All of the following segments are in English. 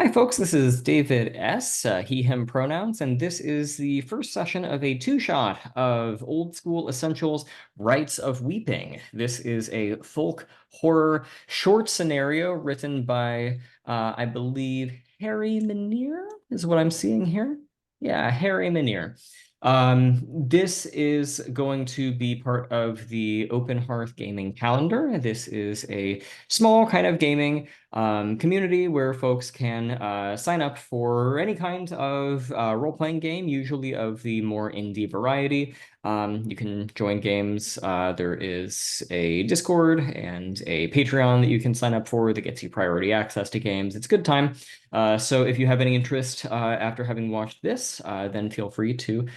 Hi, folks. This is David S., he, him pronouns, and this is the first session of a two-shot of Old School Essentials Rites of Weeping. This is a folk horror short scenario written by, I believe, Harry Menier is what I'm seeing here. Yeah, Harry Menier. This is going to be part of the Open Hearth Gaming Calendar. This is a small kind of gaming community where folks can sign up for any kind of role-playing game, usually of the more indie variety. You can join games. There is a Discord and a Patreon that you can sign up for that gets you priority access to games. It's a good time. So if you have any interest after having watched this, then feel free to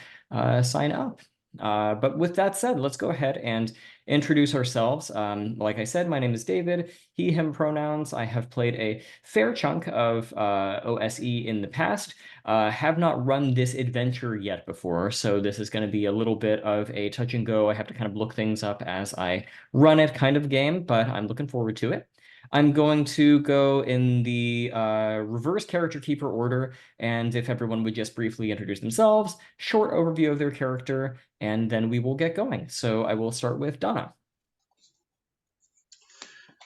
sign up. But with that said, let's go ahead and introduce ourselves. Like I said, my name is David, he, him pronouns. I have played a fair chunk of OSE in the past. Have not run this adventure yet before, so this is going to be a little bit of a touch and go. I have to kind of look things up as I run it kind of game, but I'm looking forward to it. I'm going to go in the reverse character keeper order, and if everyone would just briefly introduce themselves, short overview of their character, and then we will get going. So I will start with Donna.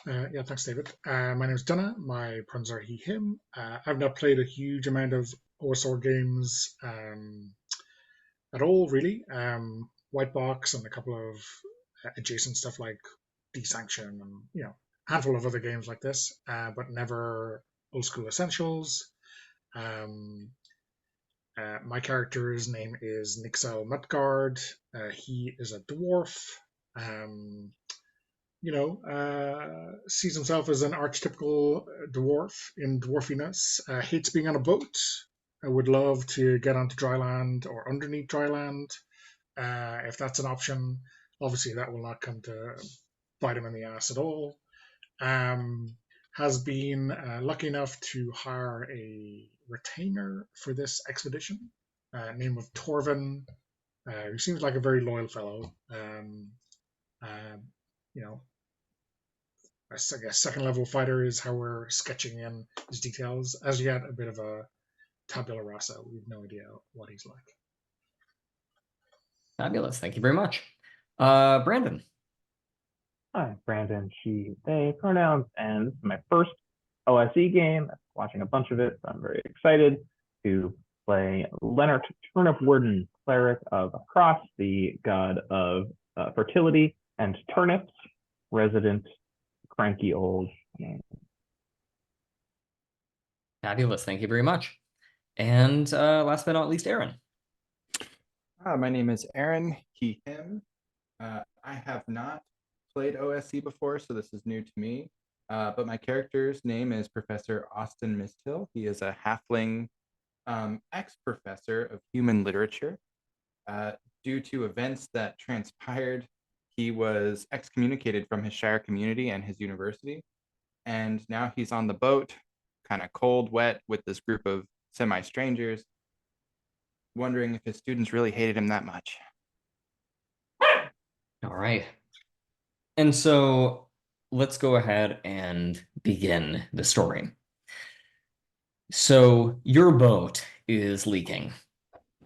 Yeah, thanks, David. My name is Donna. My pronouns are he, him. I've not played a huge amount of OSR games at all, really. White Box and a couple of adjacent stuff like Desanction and, a handful of other games like this, but never Old School Essentials. Um, my character's name is Nixell Metgard. He is a dwarf. Um, sees himself as an archetypical dwarf in dwarfiness, hates being on a boat. I would love to get onto dry land or underneath dry land, if that's an option. Obviously, that will not come to bite him in the ass at all. Um, has been lucky enough to hire a retainer for this expedition, name of Torvin, who seems like a very loyal fellow. Uh, you know, I guess second level fighter is how we're sketching in his details. As yet, a bit of a tabula rasa. We have no idea what he's like. Fabulous. Thank you very much. Brandon. Hi, Brandon, she, they pronouns, and this is my first OSE game. I'm watching a bunch of it, so I'm very excited to play Lennart Turnip-Warden, cleric of Cross, the god of fertility and turnips, resident cranky old man. Fabulous. Thank you very much. And last but not least, Aaron. My name is Aaron, he, him. I have not played OSE before, so this is new to me. But my character's name is Professor Oston Misthill. He is a halfling ex-professor of human literature. Due to events that transpired, he was excommunicated from his Shire community and his university. And now he's on the boat, kind of cold, wet, with this group of semi-strangers, wondering if his students really hated him that much. All right. And so let's go ahead and begin the story. So your boat is leaking.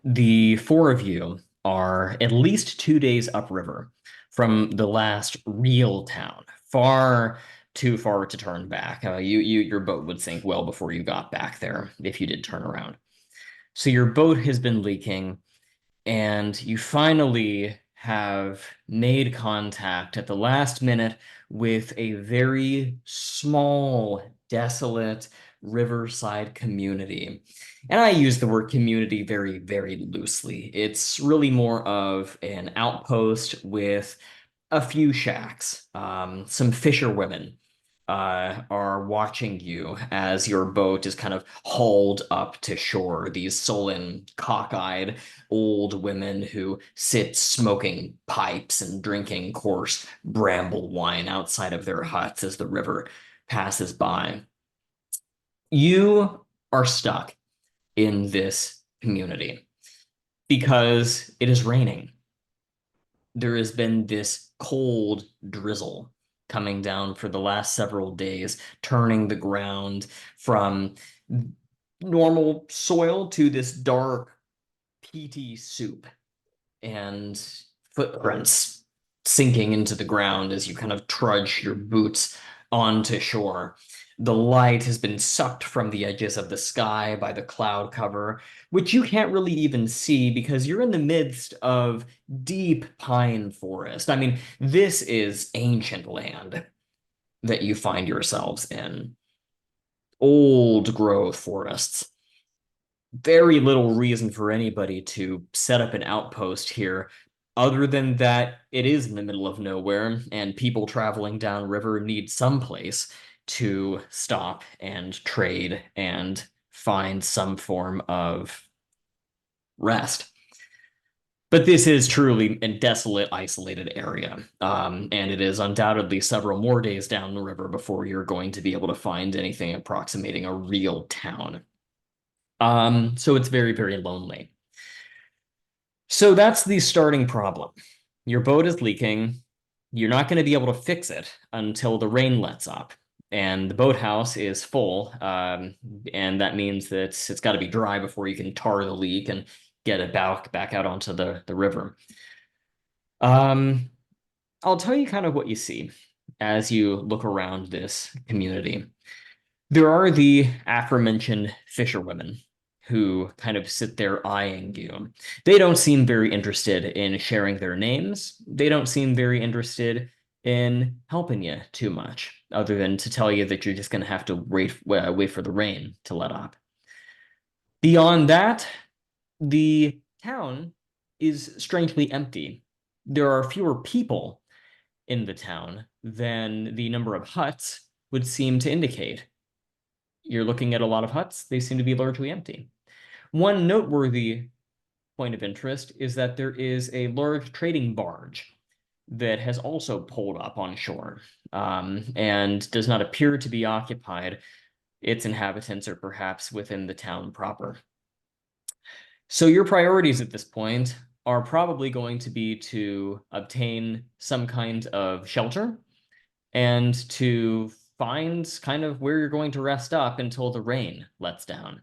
The four of you are at least 2 days upriver from the last real town, far too far to turn back. Your boat would sink well before you got back there if you did turn around. So your boat has been leaking, and you finally have made contact at the last minute with a very small, desolate riverside community. And I use the word community very, very loosely. It's really more of an outpost with a few shacks, some fisherwomen are watching you as your boat is kind of hauled up to shore. These sullen, cockeyed old women who sit smoking pipes and drinking coarse bramble wine outside of their huts as the river passes by. You are stuck in this community because it is raining. There has been this cold drizzle coming down for the last several days, turning the ground from normal soil to this dark, peaty soup and footprints sinking into the ground as you kind of trudge your boots onto shore. The light has been sucked from the edges of the sky by the cloud cover, which you can't really even see because you're in the midst of deep pine forest. I mean, this is ancient land that you find yourselves in. Old growth forests. Very little reason for anybody to set up an outpost here, other than that it is in the middle of nowhere, and people traveling downriver need some place to stop and trade and find some form of rest. But this is truly a desolate, isolated area, and it is undoubtedly several more days down the river before you're going to be able to find anything approximating a real town. So it's very, very lonely. So that's the starting problem. Your boat is leaking. You're not going to be able to fix it until the rain lets up. And the boathouse is full, and that means that it's got to be dry before you can tar the leak and get it back out onto the river. I'll tell you kind of what you see as you look around this community. There are the aforementioned fisherwomen who kind of sit there eyeing you. They don't seem very interested in sharing their names. They don't seem very interested in helping you too much, other than to tell you that you're just going to have to wait for the rain to let up. Beyond that, the town is strangely empty. There are fewer people in the town than the number of huts would seem to indicate. You're looking at a lot of huts. They seem to be largely empty. One noteworthy point of interest is that there is a large trading barge that has also pulled up on shore, and does not appear to be occupied. Its inhabitants are perhaps within the town proper. So your priorities at this point are probably going to be to obtain some kind of shelter and to find kind of where you're going to rest up until the rain lets down.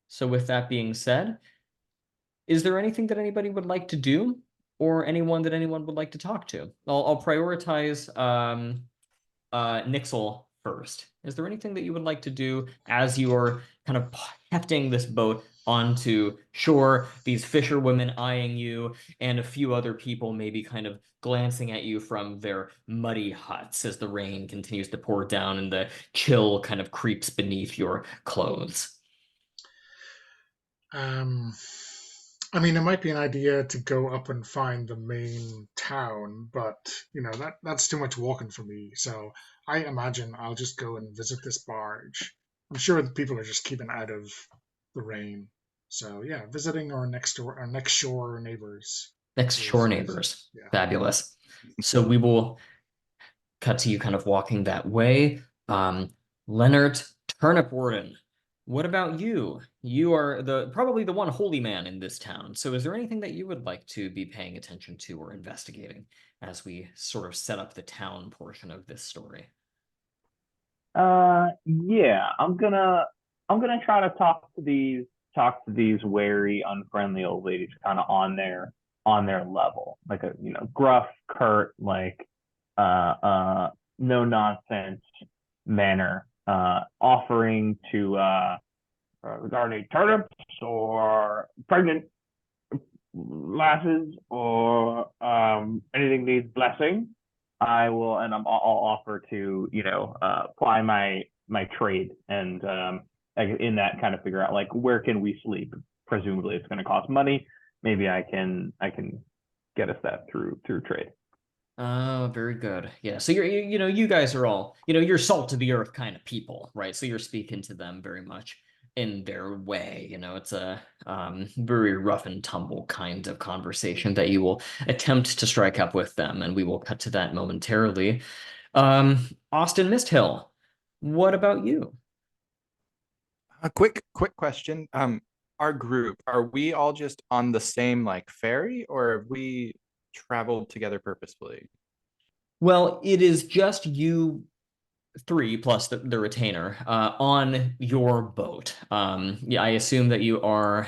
So with that being said, is there anything that anybody would like to do, or anyone that anyone would like to talk to? I'll prioritize Nixell first. Is there anything that you would like to do as you are kind of hefting this boat onto shore, these fisherwomen eyeing you, and a few other people maybe kind of glancing at you from their muddy huts as the rain continues to pour down and the chill kind of creeps beneath your clothes? I mean, it might be an idea to go up and find the main town, but that's too much walking for me. So I imagine I'll just go and visit this barge. I'm sure the people are just keeping out of the rain. So yeah, visiting our next shore neighbors. Next shore neighbors. Yeah. Fabulous. So we will cut to you kind of walking that way. Lennart Turnip-Warden, what about you? You are probably the one holy man in this town. So is there anything that you would like to be paying attention to or investigating as we sort of set up the town portion of this story? Yeah, I'm gonna try to talk to these wary, unfriendly old ladies kind of on their level. Like a gruff, curt, like no nonsense manner, offering to regarding turnips or pregnant lasses or anything needs blessing. I'll offer to ply my trade and in that kind of figure out like where can we sleep. Presumably it's going to cost money. Maybe I can get us that through trade. Oh, very good. Yeah. So you guys are all, you're salt to the earth kind of people, right? So you're speaking to them very much in their way. It's a very rough and tumble kind of conversation that you will attempt to strike up with them, and we will cut to that momentarily. Oston Misthill, what about you? A quick question. Our group, are we all just on the same like ferry, or have we traveled together purposefully? Well, it is just you 3 plus the retainer on your boat. Yeah, I assume that you are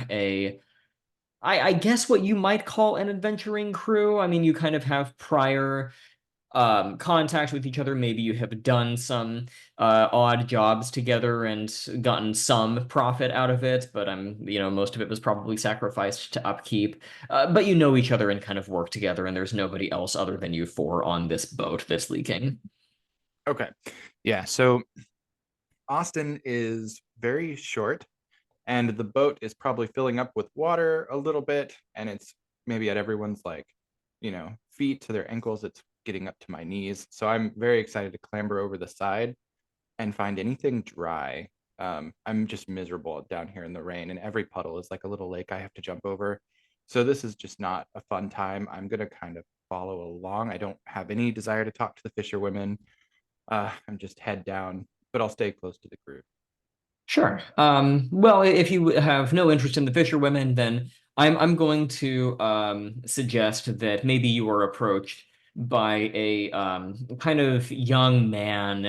I guess what you might call an adventuring crew. I mean, you kind of have prior contact with each other. Maybe you have done some odd jobs together and gotten some profit out of it, but most of it was probably sacrificed to upkeep. But you know each other and kind of work together, and there's nobody else other than you four on this boat that's leaking. Okay. Yeah. So Austin is very short, and the boat is probably filling up with water a little bit, and it's maybe at everyone's feet to their ankles. It's getting up to my knees. So I'm very excited to clamber over the side and find anything dry. I'm just miserable down here in the rain, and every puddle is like a little lake I have to jump over. So this is just not a fun time. I'm gonna kind of follow along. I don't have any desire to talk to the fisherwomen. I'm just head down, but I'll stay close to the group. Sure. Well, if you have no interest in the fisherwomen, then I'm going to suggest that maybe you are approached by a kind of young man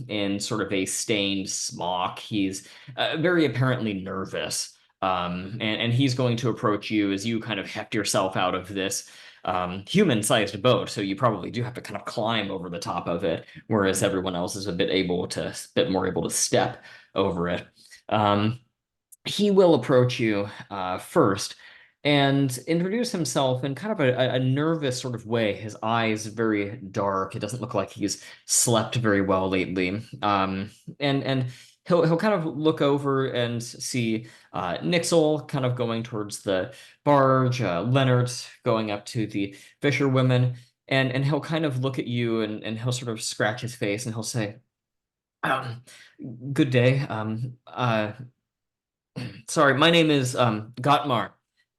in sort of a stained smock. He's very apparently nervous, and he's going to approach you as you kind of heft yourself out of this human-sized boat. So you probably do have to kind of climb over the top of it, whereas everyone else is a bit more able to step over it. He will approach you first and introduce himself in kind of a nervous sort of way. His eyes very dark. It doesn't look like he's slept very well lately. And he'll kind of look over and see Nixell kind of going towards the barge, Lennart going up to the fisherwomen, and he'll kind of look at you and he'll sort of scratch his face and he'll say, good day. Sorry, my name is Gottmar.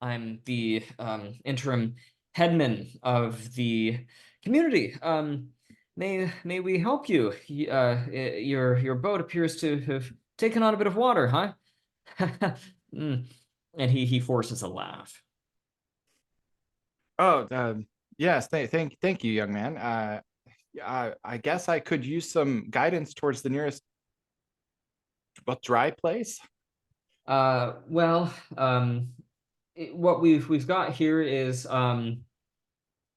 I'm the interim headman of the community. May we help you? Your boat appears to have taken on a bit of water, huh? And he forces a laugh. Oh, yes. Thank you, young man. I guess I could use some guidance towards the nearest dry place. Well, what we've got here is a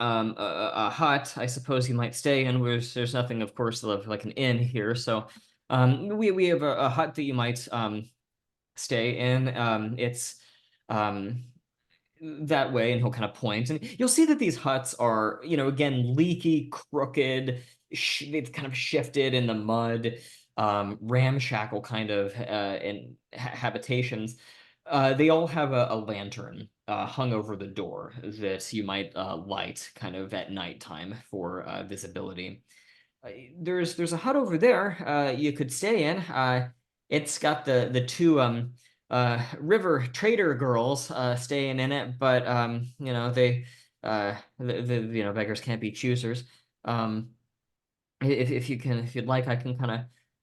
hut. I suppose you might stay in. There's nothing, of course, like an inn here. So we have a hut that you might stay in. It's that way, and he'll kind of point, and you'll see that these huts are, again, leaky, crooked. They've kind of shifted in the mud, ramshackle kind of habitations. They all have a lantern hung over the door that you might light kind of at nighttime for visibility. There's a hut over there you could stay in. It's got the two river trader girls staying in it, but they the beggars can't be choosers. If you'd like, I can kind of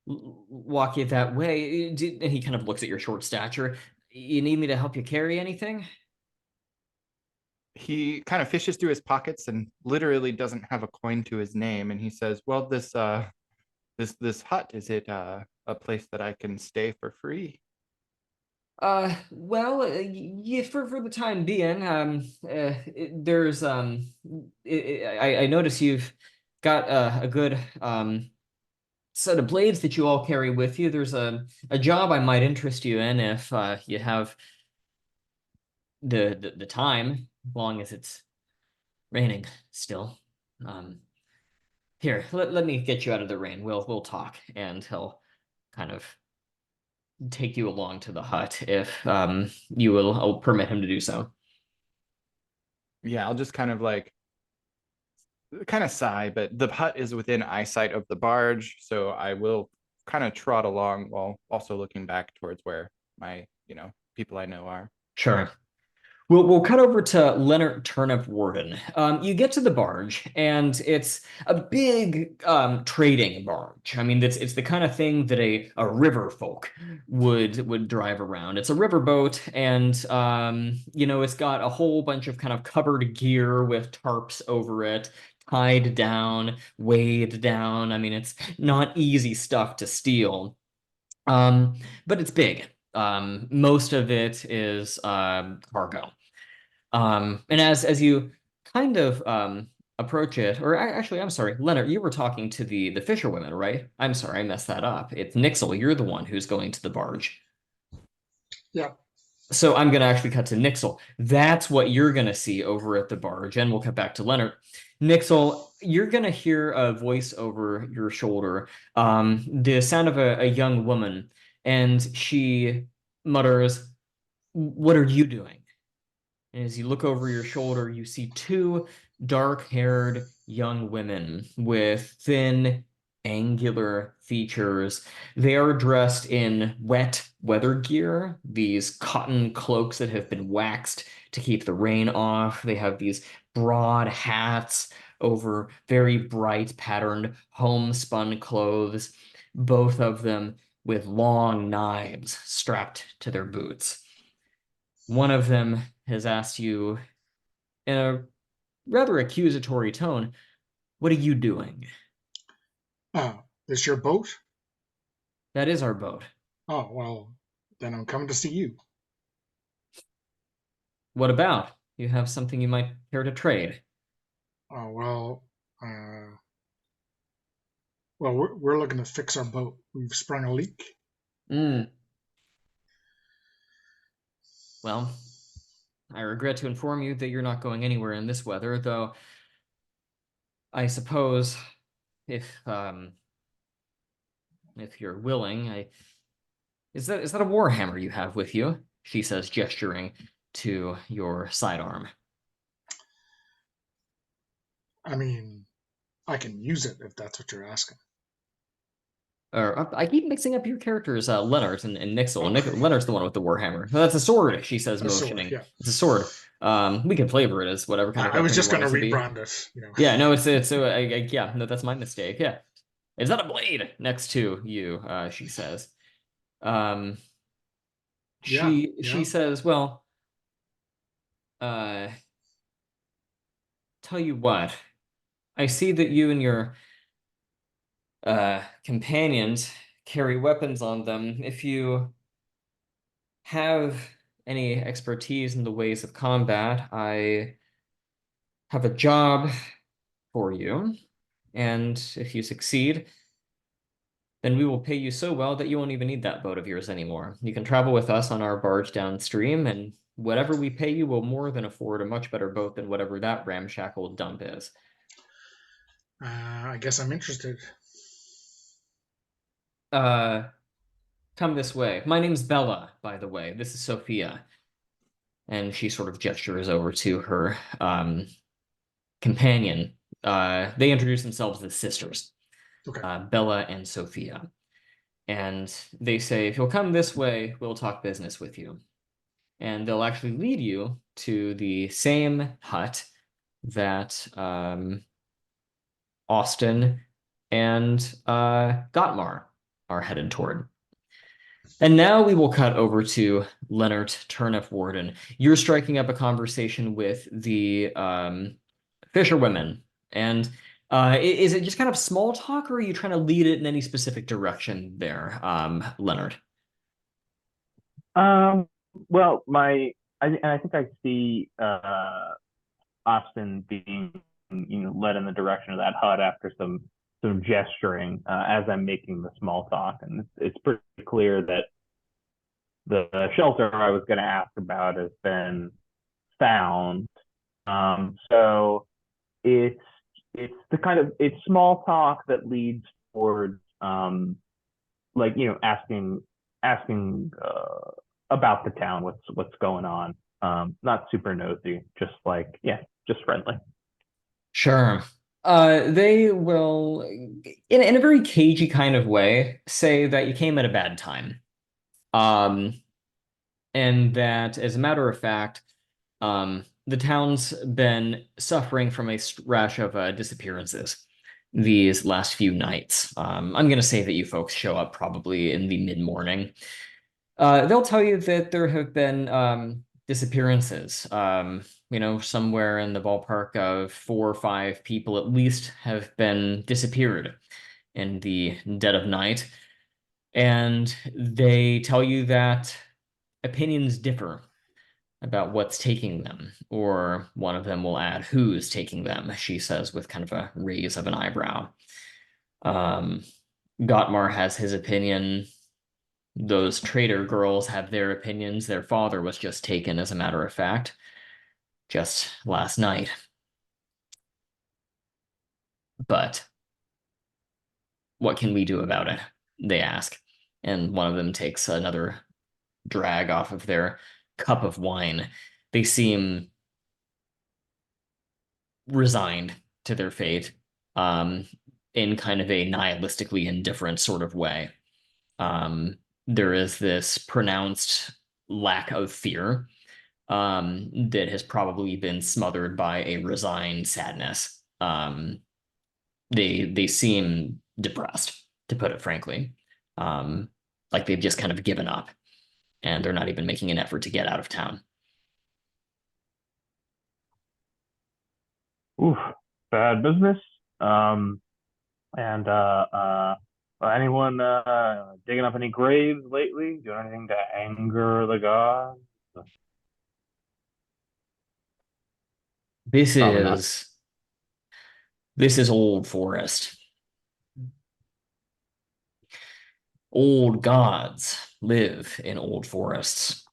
walk you that way. And he kind of looks at your short stature. You need me to help you carry anything? He kind of fishes through his pockets and literally doesn't have a coin to his name, and he says, well, this hut, is it a place that I can stay for free? Well, yeah, for the time being, there's I notice you've got a good set of blades that you all carry with you. There's a job I might interest you in if you have the time, as long as it's raining still. Here, let me get you out of the rain. We'll talk, and he'll kind of take you along to the hut if you will permit him to do so. Yeah, I'll just kind of sigh, but the hut is within eyesight of the barge, so I will kind of trot along while also looking back towards where my people I know are. Sure. We'll cut over to Lennart Turnip-Warden. You get to the barge, and it's a big trading barge. I mean, it's the kind of thing that a river folk would drive around. It's a river boat, and it's got a whole bunch of kind of covered gear with tarps over it, tied down, weighed down. I mean, it's not easy stuff to steal. But it's big. Most of it is cargo. And as you kind of approach it, or actually, I'm sorry, Lennart, you were talking to the fisherwomen, right? I'm sorry, I messed that up. It's Nixell, you're the one who's going to the barge. Yeah. So I'm going to actually cut to Nixell. That's what you're going to see over at the barge, and we'll cut back to Lennart. Nixell, you're going to hear a voice over your shoulder, the sound of a young woman, and she mutters, "What are you doing?" And as you look over your shoulder, you see two dark-haired young women with thin, angular features. They are dressed in wet weather gear, these cotton cloaks that have been waxed to keep the rain off. They have these broad hats over very bright patterned homespun clothes, both of them with long knives strapped to their boots. One of them has asked you in a rather accusatory tone, "What are you doing?" This your boat? "That is our boat." Oh, well, then I'm coming to see you. "What about? You have something you might care to trade?" Oh, well, we're looking to fix our boat. We've sprung a leak. Well, I regret to inform you that you're not going anywhere in this weather, though I suppose if you're willing, is that a warhammer you have with you? She says, gesturing to your sidearm. I mean, I can use it if that's what you're asking. Or I keep mixing up your characters, Lennart and Nixell. Lennart's the one with the warhammer. No, that's a sword, she says, motioning. Sword, yeah. It's a sword. We can flavor it as whatever kind of I was weapon just you going to want it to be. rebrand it, you know. Yeah, no, yeah, no, that's my mistake. Yeah. "Is that a blade next to you?" She says. She says, "Well, tell you what, I see that you and your companions carry weapons on them. If you have any expertise in the ways of combat, I have a job for you, and if you succeed, then we will pay you so well that you won't even need that boat of yours anymore. You can travel with us on our barge downstream, and whatever we pay you will more than afford a much better boat than whatever that ramshackle dump is." I guess I'm interested. Come this way. My name's Bella, by the way. This is Sophia." And she sort of gestures over to her companion. They introduce themselves as sisters, Okay. Bella and Sophia. And they say, "If you'll come this way, we'll talk business with you." And they'll actually lead you to the same hut that Austin and Gottmar are headed toward. And now we will cut over to Lennart Turnip-Warden. You're striking up a conversation with the fisherwomen. And is it just kind of small talk, or are you trying to lead it in any specific direction there, Lennart? Well, I think I see Austin being, led in the direction of that hut after some gesturing as I'm making the small talk, and it's pretty clear that the shelter I was going to ask about has been found. So it's it's small talk that leads towards asking about the town, what's going on. Not super nosy, just just friendly. Sure. They will, in a very cagey kind of way, say that you came at a bad time. And that, as a matter of fact, the town's been suffering from a rash of disappearances these last few nights. I'm going to say that you folks show up probably in the mid-morning. They'll tell you that there have been disappearances. Somewhere in the ballpark of 4 or 5 people at least have been disappeared in the dead of night. And they tell you that opinions differ about what's taking them, or one of them will add who's taking them, she says with kind of a raise of an eyebrow. Gottmar has his opinion. Those traitor girls have their opinions. Their father was just taken, as a matter of fact, just last night. But what can we do about it? They ask. And one of them takes another drag off of their cup of wine. They seem resigned to their fate, in kind of a nihilistically indifferent sort of way. There is this pronounced lack of fear, that has probably been smothered by a resigned sadness. They seem depressed, to put it frankly. Like they've just kind of given up, and they're not even making an effort to get out of town. Oof, bad business. Anyone digging up any graves lately? Doing anything to anger the gods? This Probably not. is old forest. Old gods live in old forests.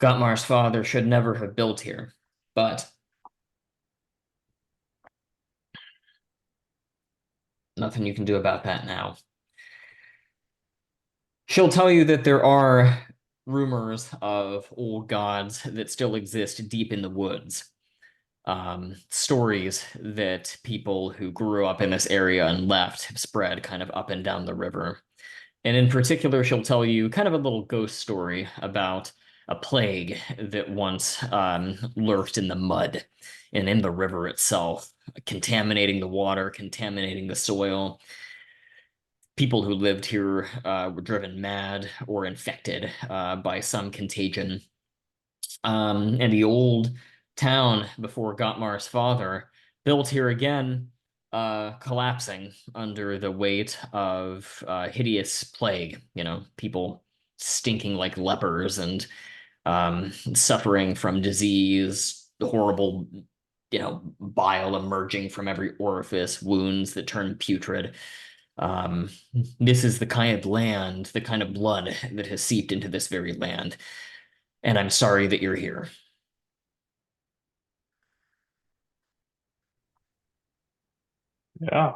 Gottmar's father should never have built here, but nothing you can do about that now. She'll tell you that there are rumors of old gods that still exist deep in the woods. Stories that people who grew up in this area and left have spread kind of up and down the river. And in particular, she'll tell you kind of a little ghost story about a plague that once lurked in the mud and in the river itself, contaminating the water, contaminating the soil. People who lived here were driven mad or infected by some contagion. And the old town before Gottmar's father built here again, collapsing under the weight of hideous plague, people stinking like lepers and suffering from disease, horrible, bile emerging from every orifice, wounds that turn putrid. This is the kind of land, the kind of blood that has seeped into this very land. And I'm sorry that you're here. Yeah.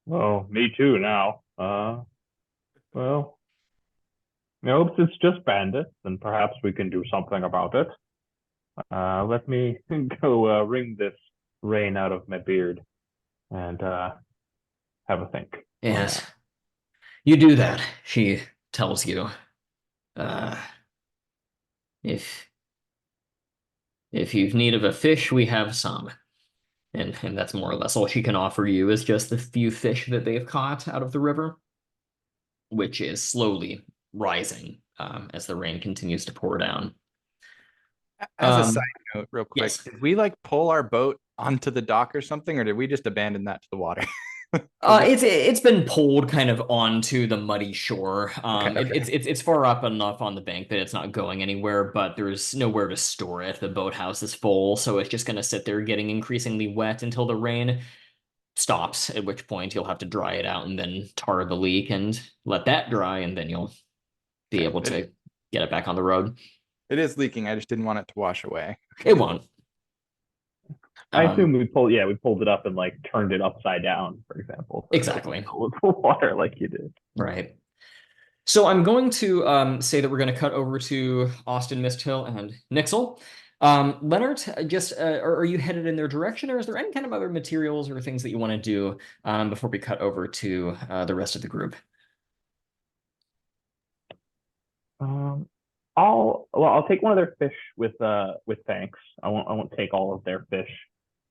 Well, me too now. Well, I hope it's just bandits, and perhaps we can do something about it. Let me go wring this rain out of my beard and have a think. Yes. You do that, she tells you. If you've need of a fish, we have some. And that's more or less all she can offer you is just the few fish that they've caught out of the river, which is slowly rising as the rain continues to pour down. As a side note, real quick, yes. did we like pull our boat onto the dock or something, or did we just abandon that to the water? It's been pulled kind of onto the muddy shore. Okay. It's far up enough on the bank that it's not going anywhere, but there's nowhere to store it. The boathouse is full, so it's just going to sit there getting increasingly wet until the rain stops, at which point you'll have to dry it out and then tar the leak and let that dry, and then you'll be able to get it back on the road. It is leaking. I just didn't want it to wash away. It won't. I assume we pulled it up and like turned it upside down, for example. Exactly. With the water like you did. Right. So I'm going to say that we're going to cut over to Oston Misthill and Nixell. Lennart, just are you headed in their direction, or is there any kind of other materials or things that you want to do before we cut over to the rest of the group? I'll take one of their fish with thanks. I won't take all of their fish.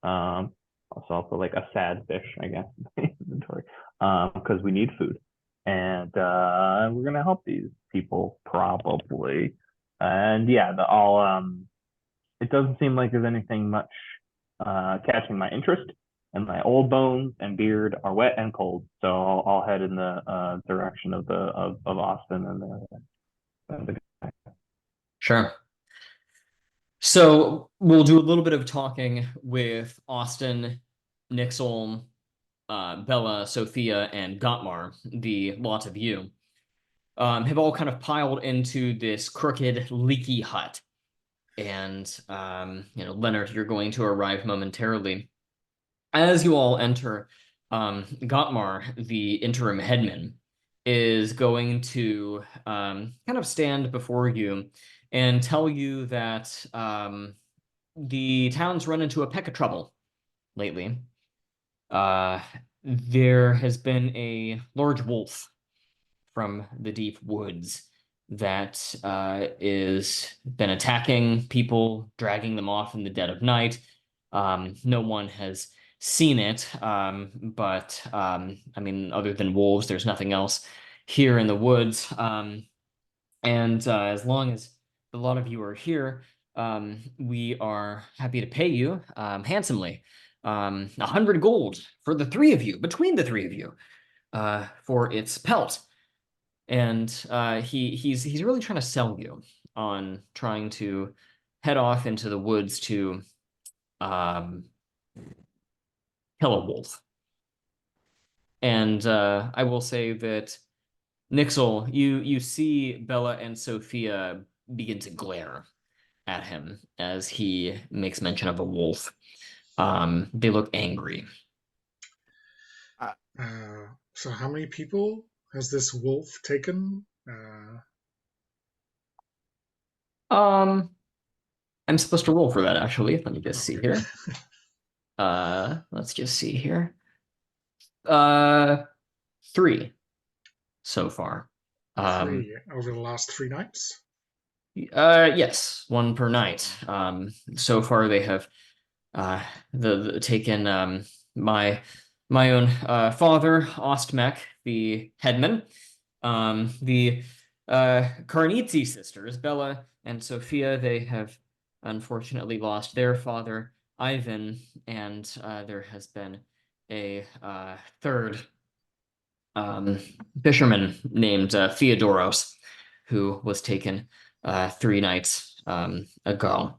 Also like a sad fish, I guess, in the inventory, because we need food. And and we're gonna help these people probably. And yeah, it doesn't seem like there's anything much catching my interest, and my old bones and beard are wet and cold. So I'll head in the direction of Austin and the guy. Sure. So we'll do a little bit of talking with Austin, Nixell, Bella, Sophia, and Gottmar. The lot of you have all kind of piled into this crooked, leaky hut. And, Lennart, you're going to arrive momentarily. As you all enter, Gottmar, the interim headman, is going to kind of stand before you and tell you that the town's run into a peck of trouble lately. There has been a large wolf from the deep woods that is been attacking people, dragging them off in the dead of night. No one has seen it, but I mean, other than wolves, there's nothing else here in the woods. And as long as a lot of you are here, we are happy to pay you handsomely 100 gold for the three of you, between the three of you, for its pelt. And he's really trying to sell you on trying to head off into the woods to kill a wolf. And I will say that, Nixell, you see Bella and Sophia begin to glare at him as he makes mention of a wolf. They look angry. So how many people has this wolf taken? I'm supposed to roll for that, actually. Let me just see Okay. here. Let's just see here. 3 so far. 3 over the last 3 nights? Yes, 1 per night. So far they have taken my own father, Ostmek, the headman, the Karnitzi sisters, Bella and Sophia. They have unfortunately lost their father, Ivan, and there has been a third fisherman named Theodoros, who was taken 3 nights ago.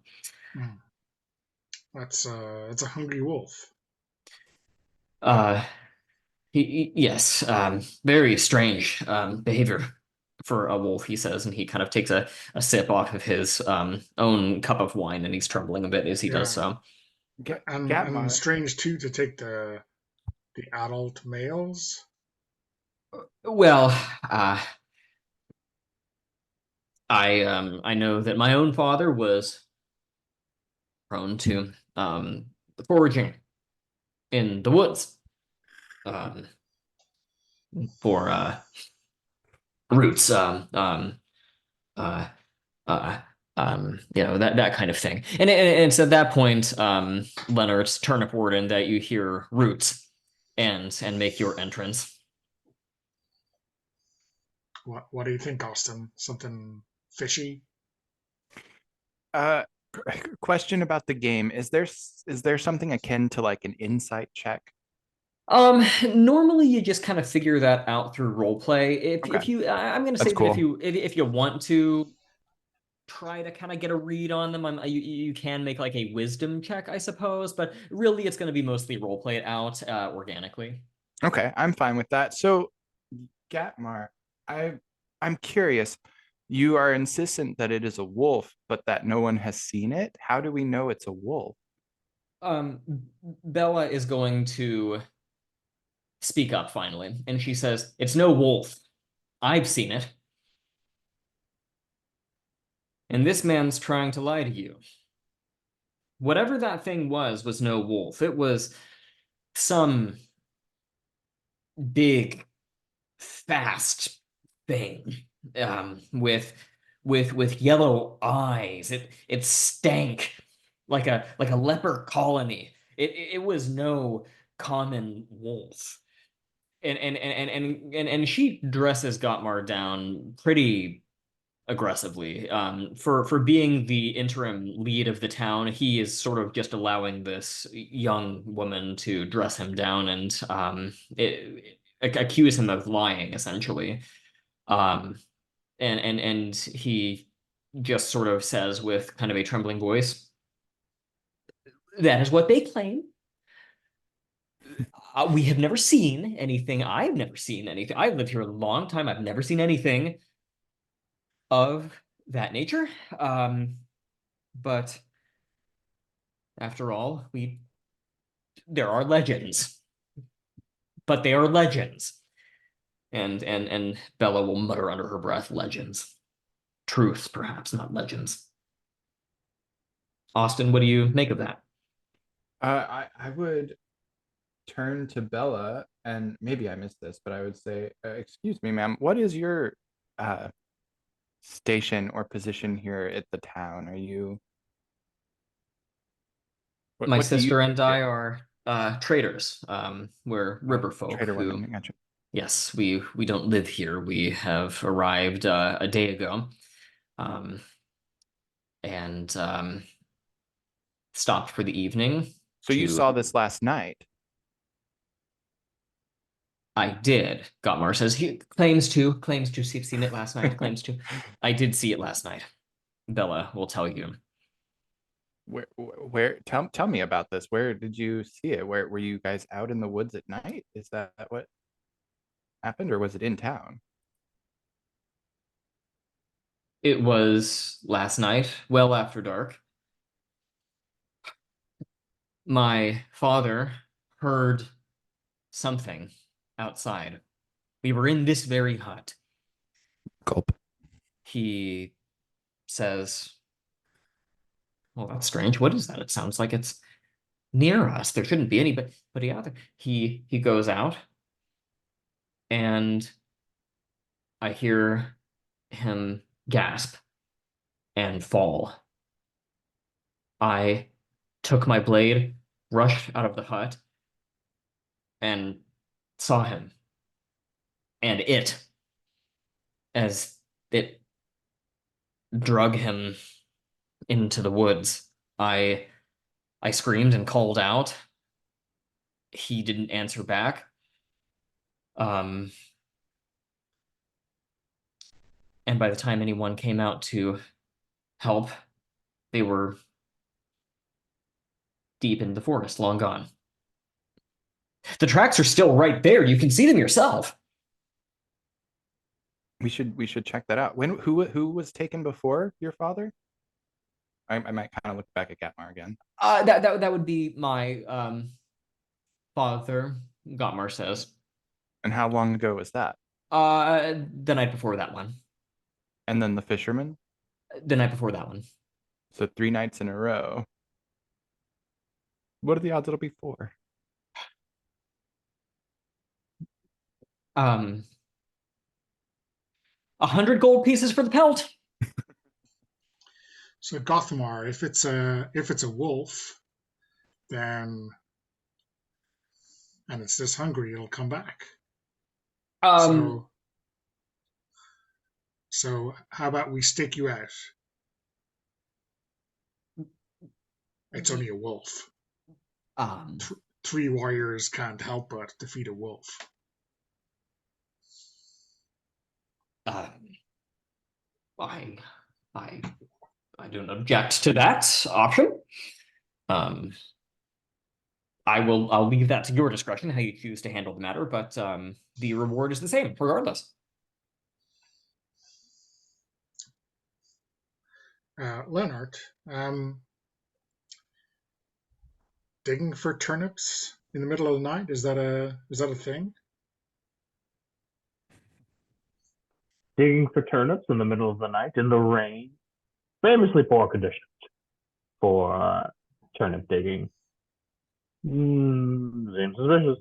That's a hungry wolf. Yes, very strange behavior for a wolf, he says, and he kind of takes a sip off of his own cup of wine, and he's trembling a bit as he does so. And strange too to take the adult males. Well, I know that my own father was prone to foraging in the woods for roots, that kind of thing. And it's at that point, Lennart Turnip-Warden, that you hear roots and make your entrance. What do you think, Austin? Something fishy? Question about the game. Is there something akin to like an insight check? Normally you just kind of figure that out through role play. If you, I'm going to say That's that cool. if you want to try to kind of get a read on them, you can make like a wisdom check, I suppose, but really it's going to be mostly role play it out organically. Okay, I'm fine with that. So, Gatmar, I'm curious. You are insistent that it is a wolf, but that no one has seen it. How do we know it's a wolf? Bella is going to speak up finally, and she says, "It's no wolf. I've seen it. And this man's trying to lie to you. Whatever that thing was no wolf. It was some big, fast thing, with yellow eyes. It stank like a leper colony. It was no common wolf. and she dresses Gottmar down pretty aggressively. For being the interim lead of the town, he is sort of just allowing this young woman to dress him down and accuse him of lying, essentially. And he just sort of says with kind of a trembling voice, "That is what they claim. We have never seen anything. I've never seen anything. I've lived here a long time. I've never seen anything of that nature. But after all, there are legends. But they are legends." And Bella will mutter under her breath, "Legends. Truths, perhaps, not legends." Austin, what do you make of that? I would turn to Bella, and maybe I missed this, but I would say, excuse me, ma'am, what is your station or position here at the town? Are you... My what do you sister and do I here? are traders. We're river folk Trader who, women, gotcha. yes, we don't live here. We have arrived a day ago, and stopped for the evening. So you saw this last night? I did. Gottmar says he claims to have seen it last night. Claims to. I did see it last night. Bella will tell you. Where tell me about this. Where did you see it? Where were you guys out in the woods at night? Is that what happened, or was it in town? It was last night, well after dark. My father heard something outside. We were in this very hut. Gulp. He says, "Well, that's strange. What is that? It sounds like it's near us. There shouldn't be anybody out there." He goes out, and I hear him gasp and fall. I took my blade, rushed out of the hut, and saw him. And as it drug him into the woods, I screamed and called out. He didn't answer back. And by the time anyone came out to help, they were deep in the forest, long gone. The tracks are still right there. You can see them yourself. We should check that out. Who was taken before your father? I might kind of look back at Gatmar again. That would be my father, Gottmar says. And how long ago was that? The night before that one. And then the fisherman? The night before that one. So 3 nights in a row. What are the odds it'll be 4? 100 gold pieces for the pelt. So Gothmar, if it's a wolf, then and it's this hungry, it'll come back. So how about we stake you out? It's only a wolf. 3 warriors can't help but defeat a wolf. I don't object to that option. I'll leave that to your discretion how you choose to handle the matter, but the reward is the same regardless. Lennart, digging for turnips in the middle of the night, is that a thing? Digging for turnips in the middle of the night in the rain. Famously poor conditions for turnip digging. Seems suspicious.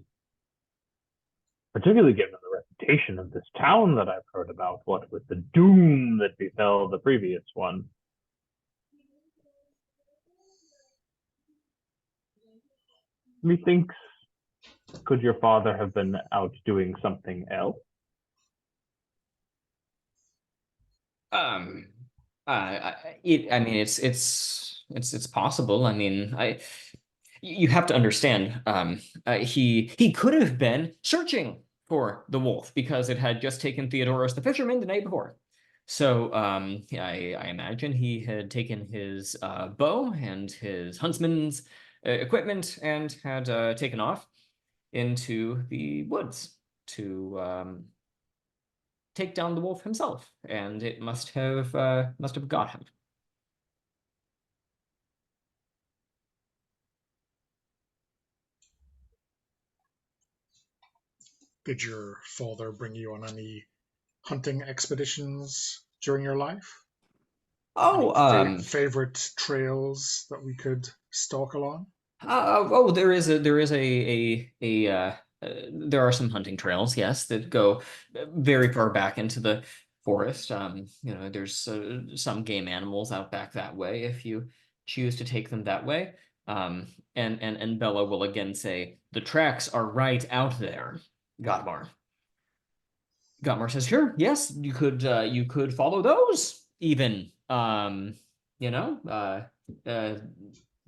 Particularly given the reputation of this town that I've heard about, what with the doom that befell the previous one. Methinks Could your father have been out doing something else? Um, I mean, it's possible. I mean, you have to understand. He could have been searching for the wolf because it had just taken Theodorus the fisherman the night before. So, I imagine he had taken his bow and his huntsman's equipment and had taken off into the woods to take down the wolf himself, and it must have got him. Did your father bring you on any hunting expeditions during your life? Oh, Any favorite trails that we could stalk along? there is there are some hunting trails, yes, that go very far back into the forest. There's some game animals out back that way if you choose to take them that way. And Bella will again say, the tracks are right out there, Godmar. Godmar says, sure, yes, you could follow those even. You know,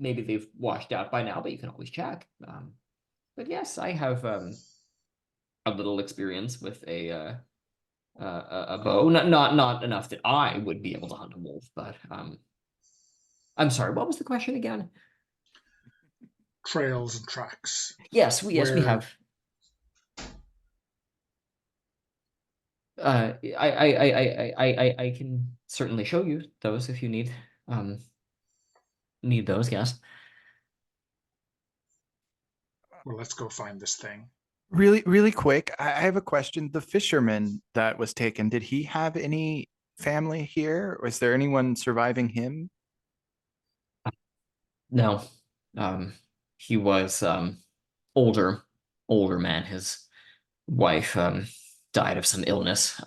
maybe they've washed out by now, but you can always check. But yes, I have a little experience with a bow. Not enough that I would be able to hunt a wolf, but I'm sorry, what was the question again? Trails and tracks. Yes, we Where have. I can certainly show you those if you need those, yes. Well, let's go find this thing. Really quick, I have a question. The fisherman that was taken, did he have any family here? Was there anyone surviving him? No. He was older man. His wife died of some illness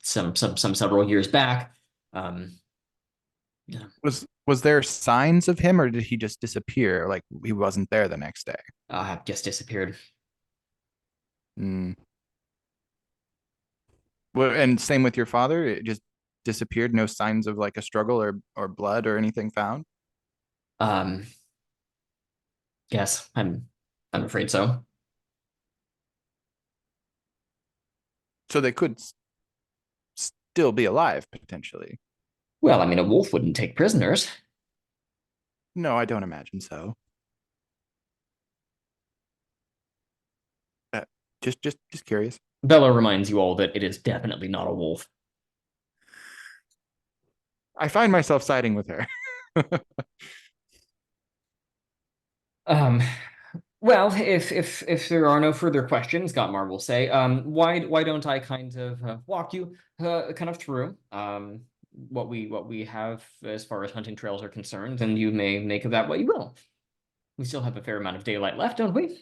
some several years back. Yeah. Was there signs of him, or did he just disappear? Like he wasn't there the next day? Just disappeared. Mm. Well, and same with your father. It just disappeared. No signs of like a struggle or blood or anything found. Um, yes, I'm afraid so. So they could still be alive potentially. Well, I mean, a wolf wouldn't take prisoners. No, I don't imagine so. Uh, just curious. Bella reminds you all that it is definitely not a wolf. I find myself siding with her. Um, well, if there are no further questions, Gottmar will say, why don't I kind of walk you kind of through what we have as far as hunting trails are concerned, and you may make of that what you will. We still have a fair amount of daylight left, don't we?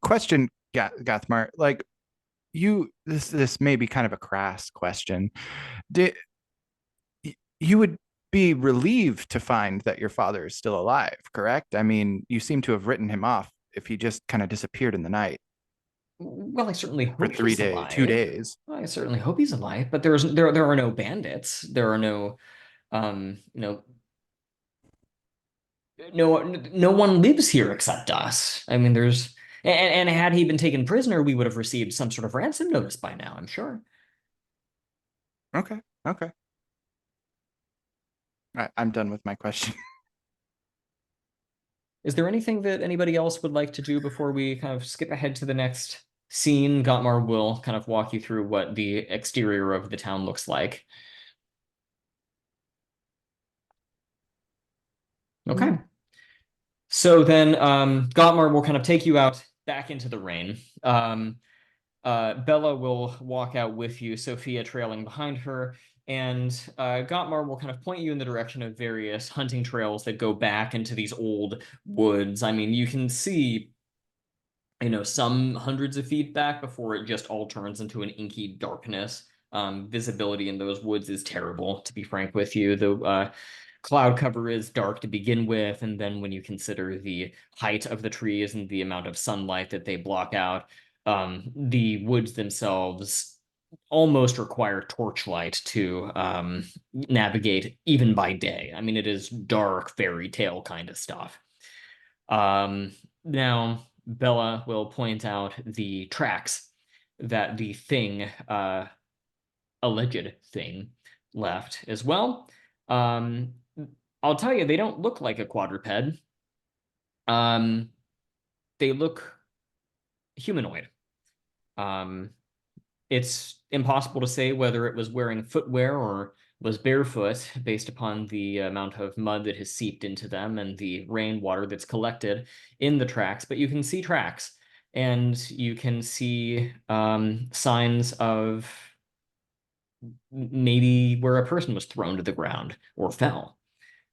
Question, Gathmar. Like this may be kind of a crass question. Did you would be relieved to find that your father is still alive, correct? I mean, you seem to have written him off if he just kind of disappeared in the night Well, I certainly for hope 3 he's days, 2 days. I certainly hope he's alive, but there are no bandits. There are no no one lives here except us. I mean, and had he been taken prisoner, we would have received some sort of ransom notice by now, I'm sure. Okay. I'm done with my question. Is there anything that anybody else would like to do before we kind of skip ahead to the next scene? Gottmar will kind of walk you through what the exterior of the town looks like. Okay. So then Gottmar will kind of take you out back into the rain. Bella will walk out with you, Sophia trailing behind her, and Gottmar will kind of point you in the direction of various hunting trails that go back into these old woods. I mean, you can see, some hundreds of feet back before it just all turns into an inky darkness. Visibility in those woods is terrible, to be frank with you. cloud cover is dark to begin with, and then when you consider the height of the trees and the amount of sunlight that they block out, the woods themselves almost require torchlight to navigate even by day. I mean, it is dark fairy tale kind of stuff. Now, Bella will point out the tracks that the thing, alleged thing, left as well. I'll tell you, they don't look like a quadruped. They look humanoid. It's impossible to say whether it was wearing footwear or was barefoot based upon the amount of mud that has seeped into them and the rainwater that's collected in the tracks, but you can see tracks and you can see signs of maybe where a person was thrown to the ground or fell.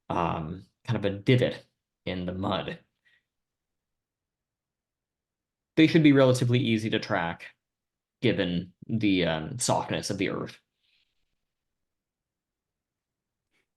Kind of a divot in the mud. They should be relatively easy to track given the softness of the earth.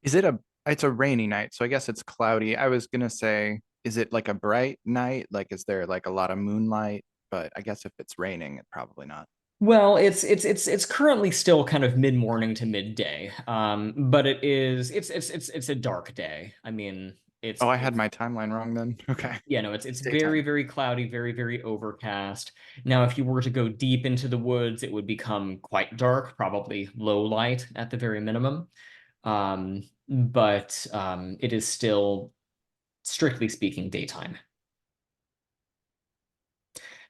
Is it it's a rainy night, so I guess it's cloudy. I was gonna say, is it like a bright night? Like, is there like a lot of moonlight? But I guess if it's raining, it probably not. Well, it's currently still kind of mid-morning to midday. But it's a dark day. I mean, Oh, I had my timeline wrong then. Okay. yeah, no, it's daytime. very, very cloudy, very, very overcast. Now, if you were to go deep into the woods, it would become quite dark, probably low light at the very minimum. But it is still, strictly speaking, daytime.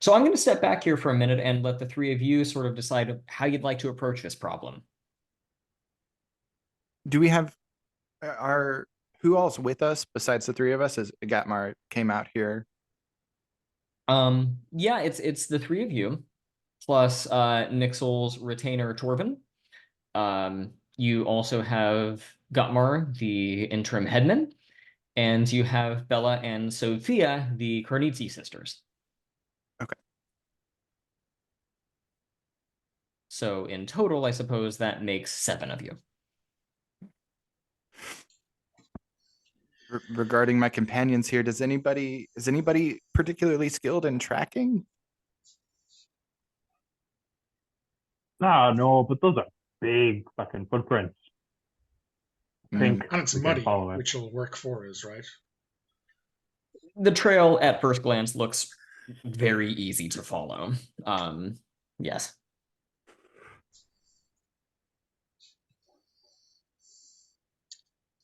So I'm going to step back here for a minute and let the three of you sort of decide how you'd like to approach this problem. Do we have who all's with us besides the three of us as Gatmar came out here? Yeah, it's the three of you plus Nixell's retainer Torvin. You also have Gutmar, the interim headman, and you have Bella and Sophia, the Kornitzi sisters. Okay. So in total, I suppose that makes 7 of you. Regarding my companions here, is anybody particularly skilled in tracking? No, but those are big fucking footprints. I think And it's we can muddy, follow it. which will work for us, right? The trail at first glance looks very easy to follow. Yes.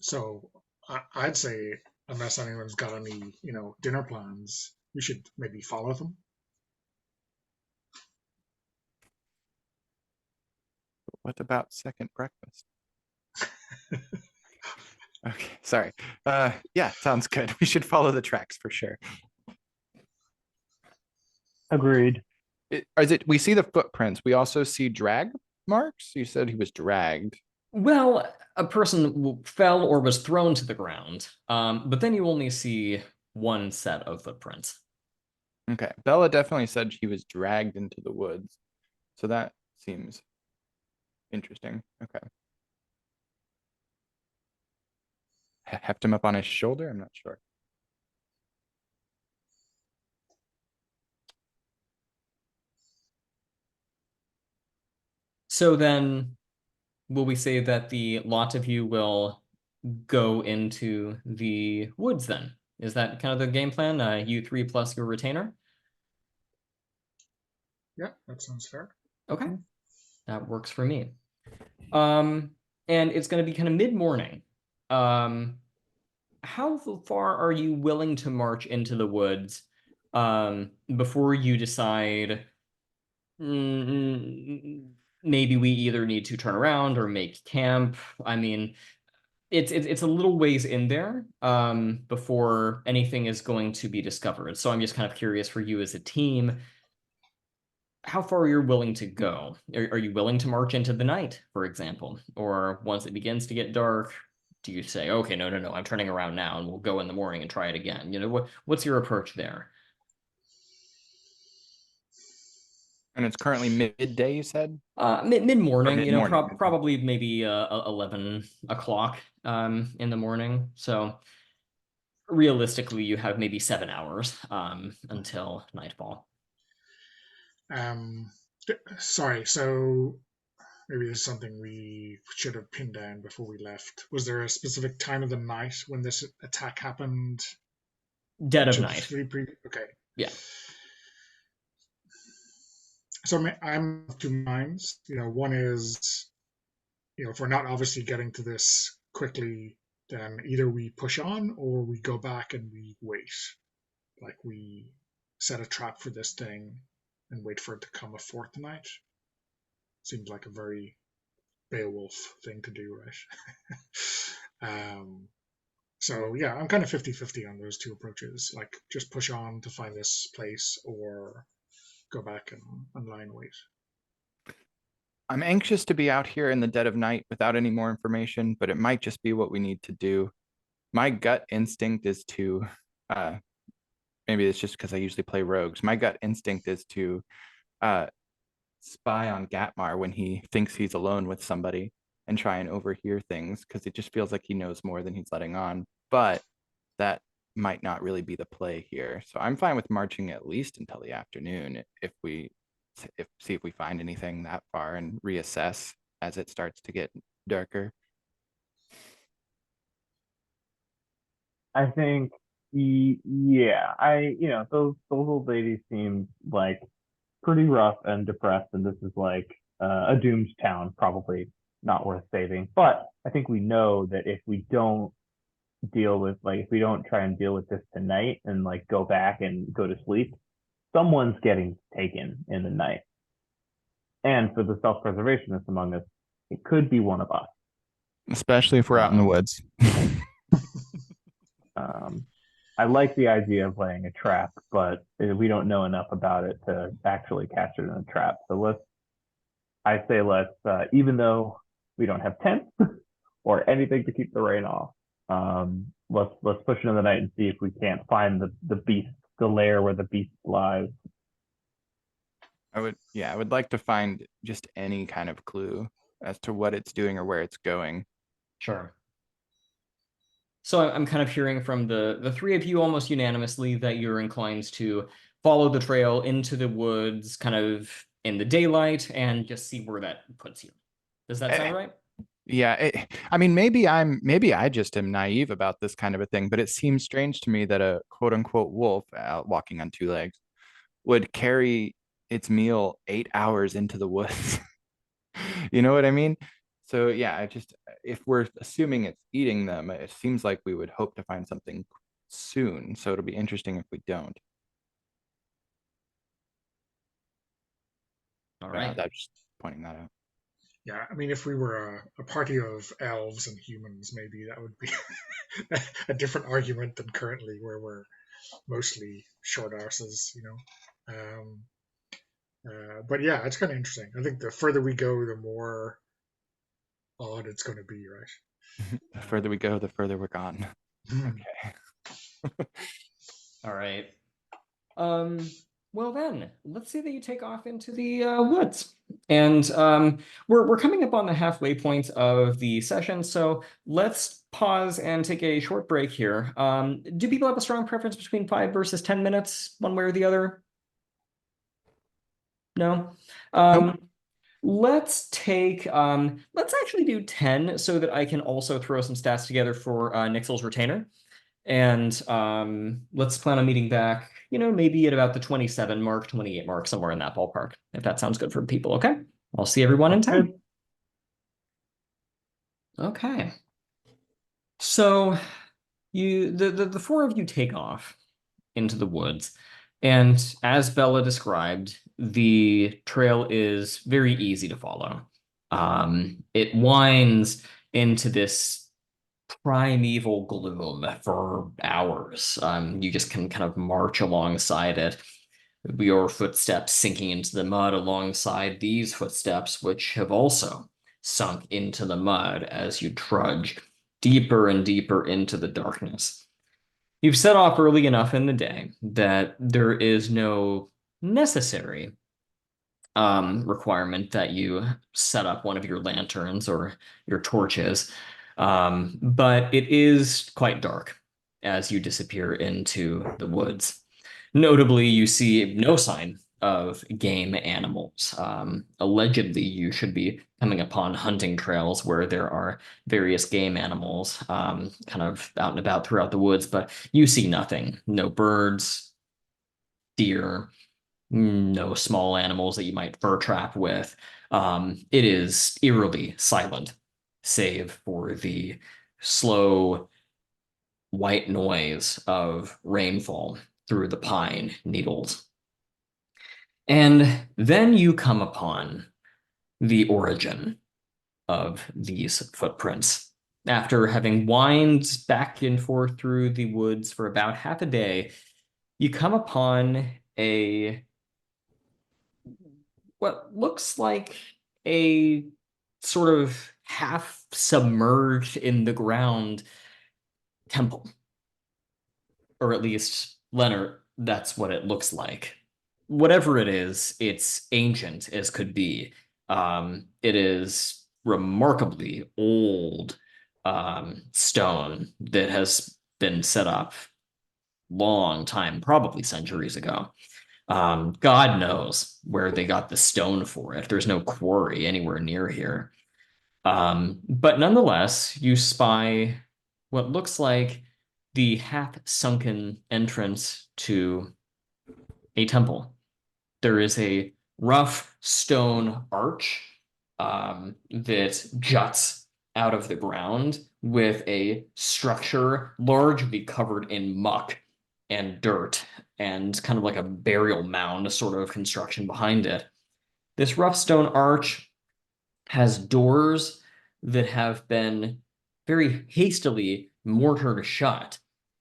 So I'd say, unless anyone's got any, dinner plans, we should maybe follow them. What about second breakfast? Okay, sorry. Yeah, sounds good. We should follow the tracks for sure. Agreed. We see the footprints. We also see drag marks. You said he was dragged. Well, a person fell or was thrown to the ground, but then you only see one set of footprints. Okay, Bella definitely said he was dragged into the woods, so that seems interesting. Okay. Heft him up on his shoulder? I'm not sure. So then, will we say that the lot of you will go into the woods then? Is that kind of the game plan? You 3 plus your retainer? Yeah, that sounds fair. Okay, that works for me. And it's going to be kind of mid-morning. How far are you willing to march into the woods before you decide maybe we either need to turn around or make camp? I mean, it's a little ways in there before anything is going to be discovered. So I'm just kind of curious for you as a team, how far you're willing to go. Are you willing to march into the night, for example? Or once it begins to get dark, do you say, okay, no, I'm turning around now and we'll go in the morning and try it again? What's your approach there? And it's currently midday, you said? Mid-morning, you know, mid-morning. probably maybe 11 o'clock in the morning. So realistically, you have maybe 7 hours until nightfall. Sorry, so maybe there's something we should have pinned down before we left. Was there a specific time of the night when this attack happened? Dead of night. Okay. Yeah. So I'm of two minds. You know, one is, you know, if we're not obviously getting to this quickly, then either we push on or we go back and we wait. Like we set a trap for this thing and wait for it to come a fourth night. Seems like a very Beowulf thing to do, right? So yeah, I'm kind of 50-50 on those two approaches. Like just push on to find this place or go back and lie in wait. I'm anxious to be out here in the dead of night without any more information, but it might just be what we need to do. My gut instinct is to, maybe it's just because I usually play rogues. My gut instinct is to spy on Gatmar when he thinks he's alone with somebody and try and overhear things, because it just feels like he knows more than he's letting on. But that might not really be the play here. So I'm fine with marching at least until the afternoon if we see if we find anything that far and reassess as it starts to get darker. I think those old ladies seem like pretty rough and depressed, and this is like a doomed town, probably not worth saving. But I think we know that if we don't try and deal with this tonight and like go back and go to sleep, someone's getting taken in the night. And for the self-preservationists among us, it could be one of us. Especially if we're out in the woods. I like the idea of laying a trap, but we don't know enough about it to actually catch it in a trap. So let's, even though we don't have tents or anything to keep the rain off, let's push into the night and see if we can't find the beast, the lair where the beast lies. I would like to find just any kind of clue as to what it's doing or where it's going. Sure. So I'm kind of hearing from the three of you almost unanimously that you're inclined to follow the trail into the woods, kind of in the daylight, and just see where that puts you. Does that sound right? Yeah, I mean, maybe I just am naive about this kind of a thing, but it seems strange to me that a quote unquote wolf walking on two legs would carry its meal 8 hours into the woods. You know what I mean? So yeah, if we're assuming it's eating them, it seems like we would hope to find something soon. So it'll be interesting if we don't. All right. I'm just pointing that out. Yeah, I mean, if we were a party of elves and humans, maybe that would be a different argument than currently, where we're mostly short arses, you know. But yeah, it's kind of interesting. I think the further we go, the more odd it's going to be, right? The further we go, the further we're gone. Okay. All right. Well then, let's say that you take off into the woods. And we're coming up on the halfway point of the session, so let's pause and take a short break here. Do people have a strong preference between 5 versus 10 minutes, one way or the other? No? Nope. Let's actually do 10 so that I can also throw some stats together for Nixell's retainer. And let's plan on meeting back, maybe at about the 27 mark, 28 mark, somewhere in that ballpark, if that sounds good for people. Okay. I'll see everyone in 10. Okay. So the four of you take off into the woods. And as Bella described, the trail is very easy to follow. It winds into this primeval gloom for hours. You just can kind of march alongside it, your footsteps sinking into the mud alongside these footsteps, which have also sunk into the mud as you trudge deeper and deeper into the darkness. You've set off early enough in the day that there is no necessary requirement that you set up one of your lanterns or your torches. But it is quite dark as you disappear into the woods. Notably, you see no sign of game animals. Allegedly, you should be coming upon hunting trails where there are various game animals kind of out and about throughout the woods, but you see nothing. No birds, deer, no small animals that you might fur trap with. It is eerily silent, save for the slow white noise of rainfall through the pine needles. And then you come upon the origin of these footprints. After having winded back and forth through the woods for about half a day, you come upon what looks like a sort of half submerged in the ground temple. Or at least, Lennart, that's what it looks like. Whatever it is, it's ancient as could be. It is remarkably old stone that has been set up long time, probably centuries ago. God knows where they got the stone for it. There's no quarry anywhere near here. But nonetheless, you spy what looks like the half-sunken entrance to a temple. There is a rough stone arch that juts out of the ground with a structure largely covered in muck and dirt and kind of like a burial mound sort of construction behind it. This rough stone arch has doors that have been very hastily mortared shut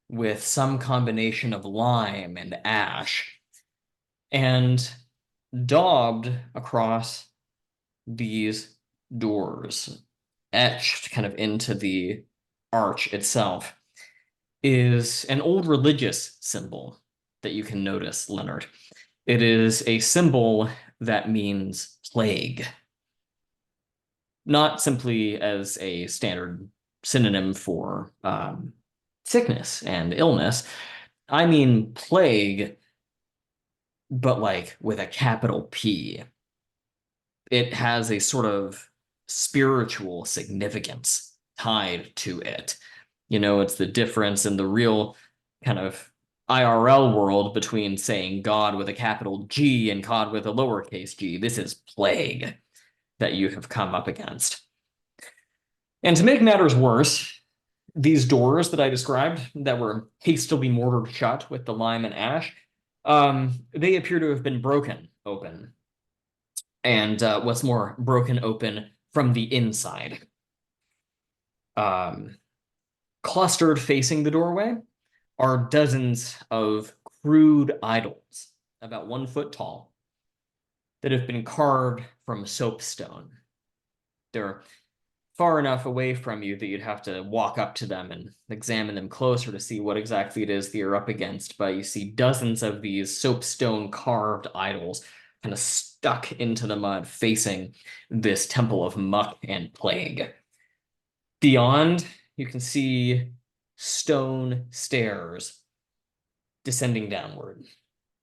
with some combination of lime and ash. And daubed across these doors, etched kind of into the arch itself, is an old religious symbol that you can notice, Lennart. It is a symbol that means plague. Not simply as a standard synonym for sickness and illness. I mean plague, but like with a capital P. It has a sort of spiritual significance tied to it. You know, it's the difference in the real kind of IRL world between saying God with a capital G and God with a lowercase g. This is plague that you have come up against. And to make matters worse, these doors that I described that were hastily mortared shut with the lime and ash, they appear to have been broken open. And what's more, broken open from the inside. Clustered facing the doorway are dozens of crude idols, about 1 foot tall, that have been carved from soapstone. They're far enough away from you that you'd have to walk up to them and examine them closer to see what exactly it is that you're up against. But you see dozens of these soapstone carved idols kind of stuck into the mud facing this temple of muck and plague. Beyond, you can see stone stairs descending downward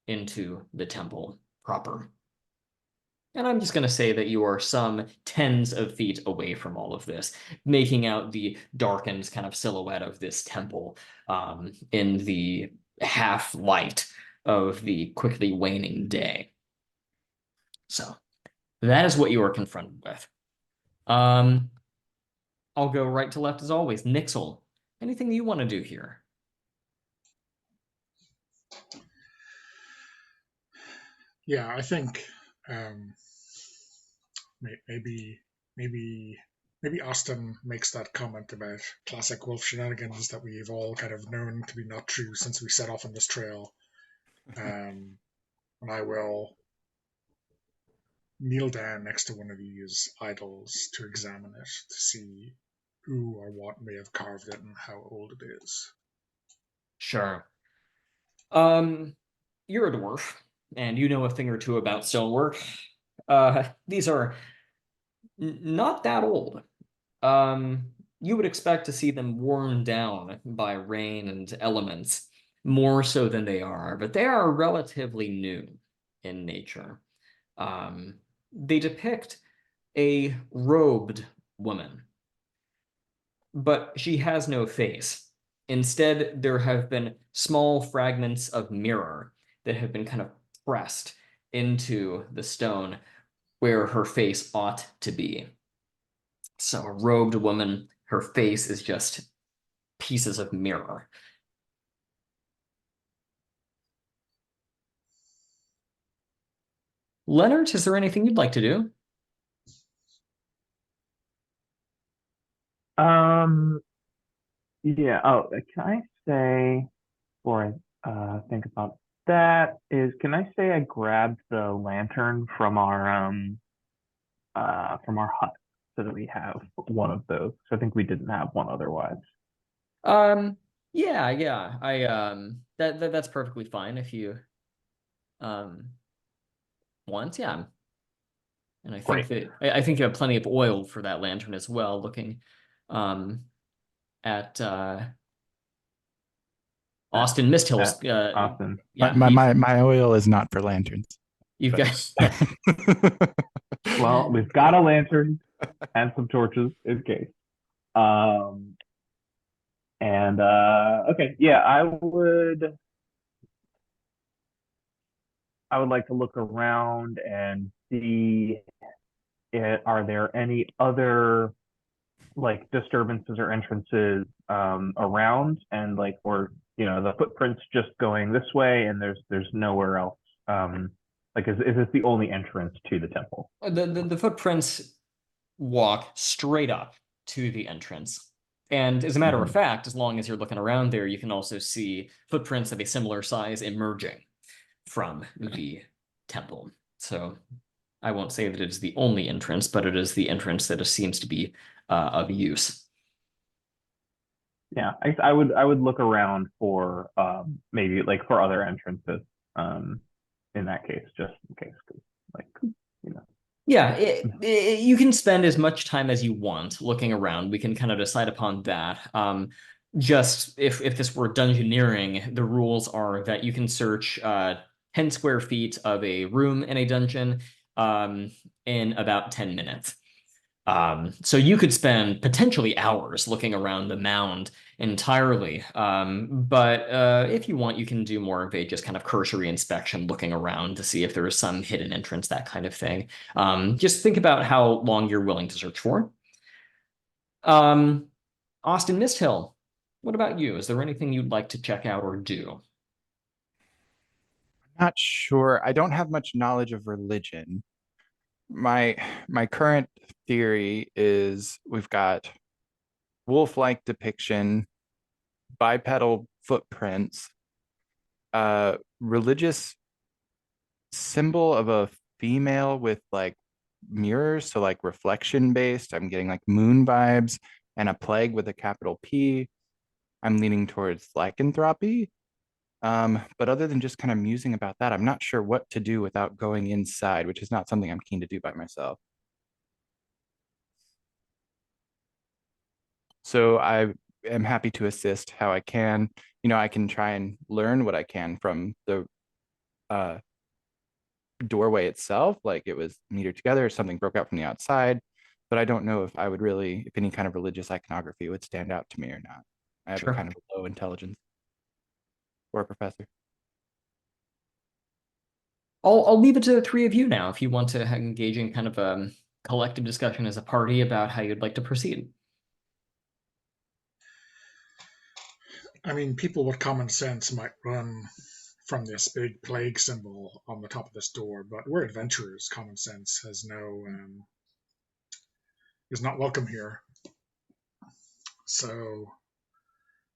into the temple proper. And I'm just going to say that you are some tens of feet away from all of this, making out the darkened kind of silhouette of this temple in the half light of the quickly waning day. So that is what you are confronted with. I'll go right to left as always. Nixell, anything that you want to do here? Yeah, I think maybe Austin makes that comment about classic wolf shenanigans that we've all kind of known to be not true since we set off on this trail. And I will kneel down next to one of these idols to examine it to see who or what may have carved it and how old it is. Sure. You're a dwarf, and you know a thing or two about stonework. These are not that old. You would expect to see them worn down by rain and elements more so than they are, but they are relatively new in nature. They depict a robed woman, but she has no face. Instead, there have been small fragments of mirror that have been kind of pressed into the stone where her face ought to be. So a robed woman, her face is just pieces of mirror. Lennart, is there anything you'd like to do? Yeah. Oh, can I say, before I think about that, can I say I grabbed the lantern from our hut so that we have one of those? So I think we didn't have one otherwise. Yeah. That's perfectly fine if you want, yeah. And I think Great. I think you have plenty of oil for that lantern as well, looking at Oston Misthill's Austin. yeah, My oil is not for lanterns. you've but- got Well, we've got a lantern and some torches in case. And okay, yeah, I would like to look around and see are there any other like disturbances or entrances around, and like, or the footprints just going this way and there's nowhere else. Like, is this the only entrance to the temple? the footprints walk straight up to the entrance. And as a matter of fact, as long as you're looking around there, you can also see footprints of a similar size emerging from the temple. So I won't say that it is the only entrance, but it is the entrance that seems to be of use. Yeah, I would look around for maybe like for other entrances in that case, just in case, 'cause, like, Yeah, you can spend as much time as you want looking around. We can kind of decide upon that. Just if this were dungeoneering, the rules are that you can search 10 square feet of a room in a dungeon in about 10 minutes. So you could spend potentially hours looking around the mound entirely. But if you want, you can do more of a just kind of cursory inspection, looking around to see if there is some hidden entrance, that kind of thing. Just think about how long you're willing to search for. Oston Misthill, what about you? Is there anything you'd like to check out or do? Not sure. I don't have much knowledge of religion. My current theory is we've got wolf-like depiction, bipedal footprints, religious symbol of a female with like mirrors, so like reflection based. I'm getting like moon vibes, and a plague with a capital P. I'm leaning towards lycanthropy. But other than just kind of musing about that, I'm not sure what to do without going inside, which is not something I'm keen to do by myself. So I am happy to assist how I can. I can try and learn what I can from the doorway itself, like it was metered together, something broke out from the outside. But I don't know if any kind of religious iconography would stand out to me or not. I have Sure. a kind of low intelligence for a professor. I'll leave it to the three of you now if you want to engage in kind of a collective discussion as a party about how you'd like to proceed. I mean, people with common sense might run from this big plague symbol on the top of this door, but we're adventurers. Common sense has is not welcome here. So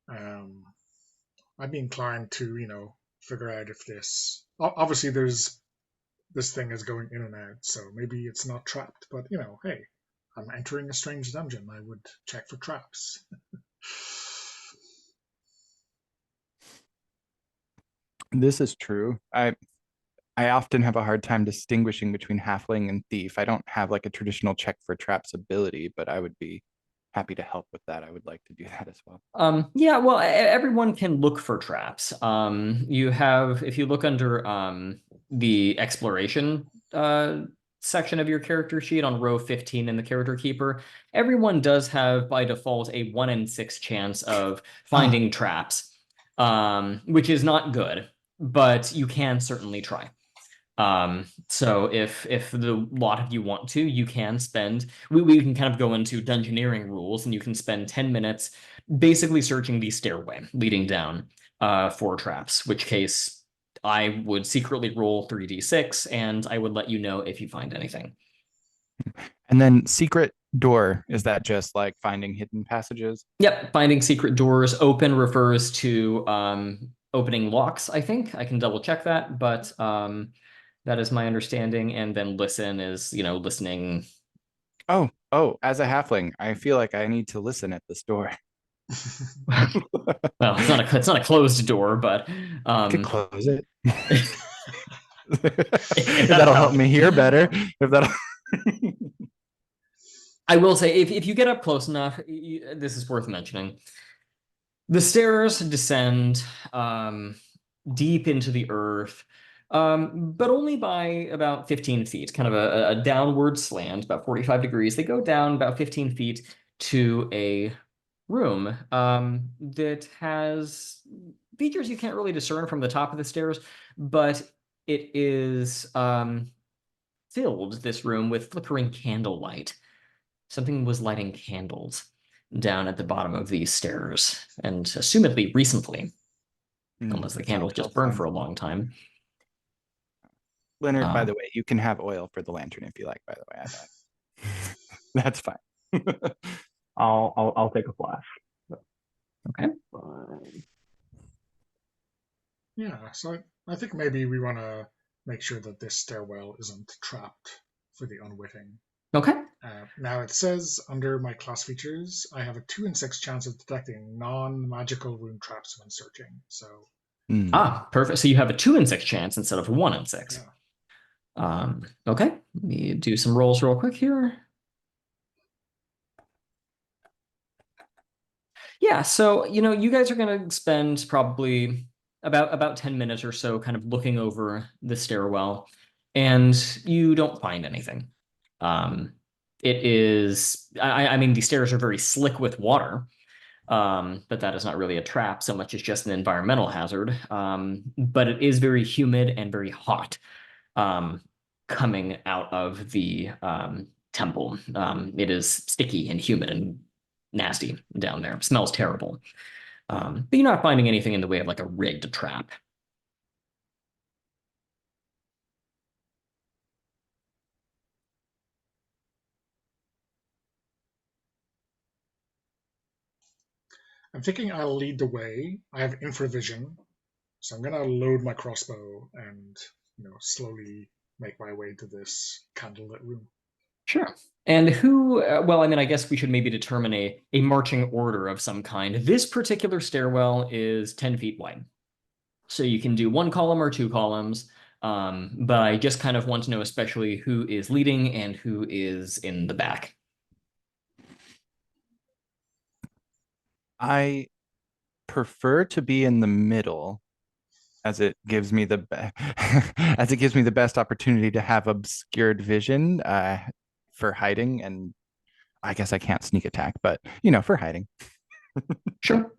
I'd be inclined to, figure out if obviously this thing is going in and out, so maybe it's not trapped, but hey, I'm entering a strange dungeon. I would check for traps. This is true. I often have a hard time distinguishing between halfling and thief. I don't have like a traditional check for traps ability, but I would be happy to help with that. I would like to do that as well. Yeah, well, everyone can look for traps. You have, if you look under the exploration section of your character sheet on row 15 in the character keeper, everyone does have by default a 1 in 6 chance of finding traps, which is not good, but you can certainly try. So if the lot of you want to, you can spend, we can kind of go into dungeoneering rules, and you can spend 10 minutes basically searching the stairway leading down for traps, which case I would secretly roll 3d6 and I would let you know if you find anything. And then secret door, is that just like finding hidden passages? Yep, finding secret doors. Open refers to opening locks, I think. I can double check that, but that is my understanding. And then listen is, listening. Oh, as a halfling, I feel like I need to listen at this door. Well, it's not a closed door, but I could close it. if That'll help me hear better. If that'll I will say, if you get up close enough, this is worth mentioning. The stairs descend deep into the earth, but only by about 15 feet, kind of a downward slant, about 45 degrees. They go down about 15 feet to a room that has features you can't really discern from the top of the stairs, but it is filled, this room, with flickering candlelight. Something was lighting candles down at the bottom of these stairs, and assumedly recently, unless the candles just burned for a long time. Leonard, by the way, you can have oil for the lantern if you like, by the way. That's fine. I'll take a flash. Okay. Fine. Yeah, so I think maybe we want to make sure that this stairwell isn't trapped for the unwitting. Okay. Now it says under my class features, I have a 2 in 6 chance of detecting non-magical room traps when searching. So perfect. So you have a 2 in 6 chance instead of a 1 in 6. Yeah. Okay. Let me do some rolls real quick here. Yeah, so you guys are gonna spend probably about 10 minutes or so kind of looking over the stairwell, and you don't find anything. It is, I mean, the stairs are very slick with water, but that is not really a trap so much as just an environmental hazard. But it is very humid and very hot coming out of the temple. It is sticky and humid and nasty down there. It smells terrible. But you're not finding anything in the way of like a rigged trap. I'm thinking I'll lead the way. I have infravision, so I'm gonna load my crossbow and slowly make my way to this candlelit room. Sure. And who, well, I mean, I guess we should maybe determine a marching order of some kind. This particular stairwell is 10 feet wide. So you can do 1 column or 2 columns. But I just kind of want to know especially who is leading and who is in the back. I prefer to be in the middle, as it gives me the best opportunity to have obscured vision for hiding, and I guess I can't sneak attack, but for hiding. Sure.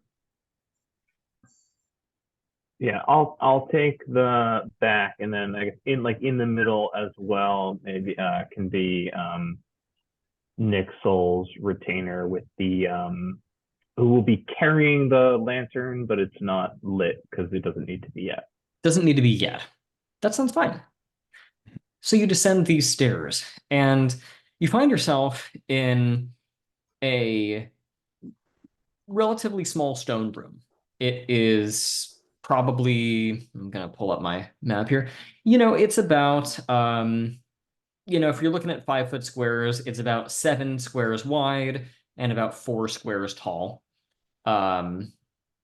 Yeah, I'll take the back, and then I guess in the middle as well. Maybe can be Nixell's retainer with the who will be carrying the lantern, but it's not lit because it doesn't need to be yet. Doesn't need to be yet. That sounds fine. So you descend these stairs, and you find yourself in a relatively small stone room. It is probably, I'm gonna pull up my map here. It's about, if you're looking at 5-foot squares, it's about 7 squares wide and about 4 squares tall.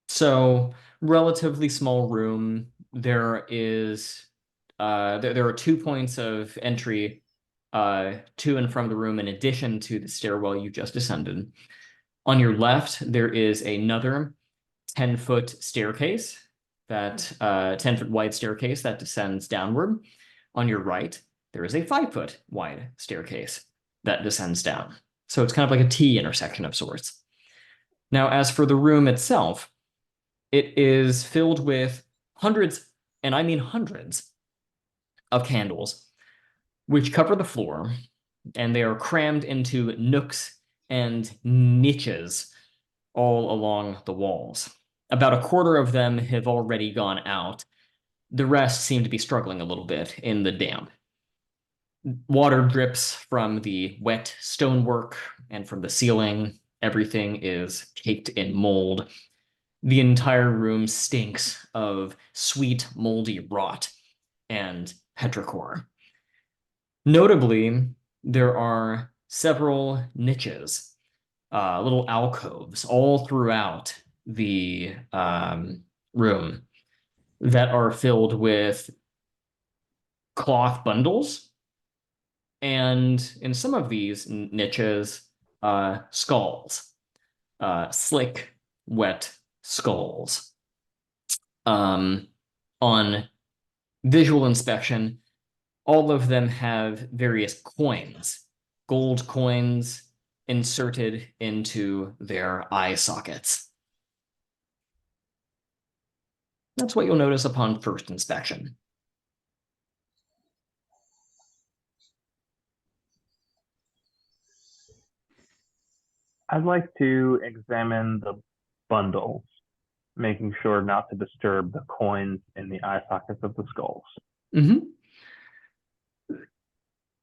So relatively small room. There is there are 2 points of entry to and from the room in addition to the stairwell you just descended. On your left, there is another 10-foot staircase, that 10-foot wide staircase that descends downward. On your right, there is a 5-foot wide staircase that descends down. So it's kind of like a T intersection of sorts. Now, as for the room itself, it is filled with hundreds, and I mean hundreds, of candles, which cover the floor, and they are crammed into nooks and niches all along the walls. About a quarter of them have already gone out. The rest seem to be struggling a little bit in the damp. Water drips from the wet stonework and from the ceiling. Everything is caked in mold. The entire room stinks of sweet, moldy rot and petrichor. Notably, there are several niches, little alcoves all throughout the room that are filled with cloth bundles, and in some of these niches, skulls, slick, wet skulls. On visual inspection, all of them have various coins, gold coins inserted into their eye sockets. That's what you'll notice upon first inspection. I'd like to examine the bundles, making sure not to disturb the coins in the eye sockets of the skulls.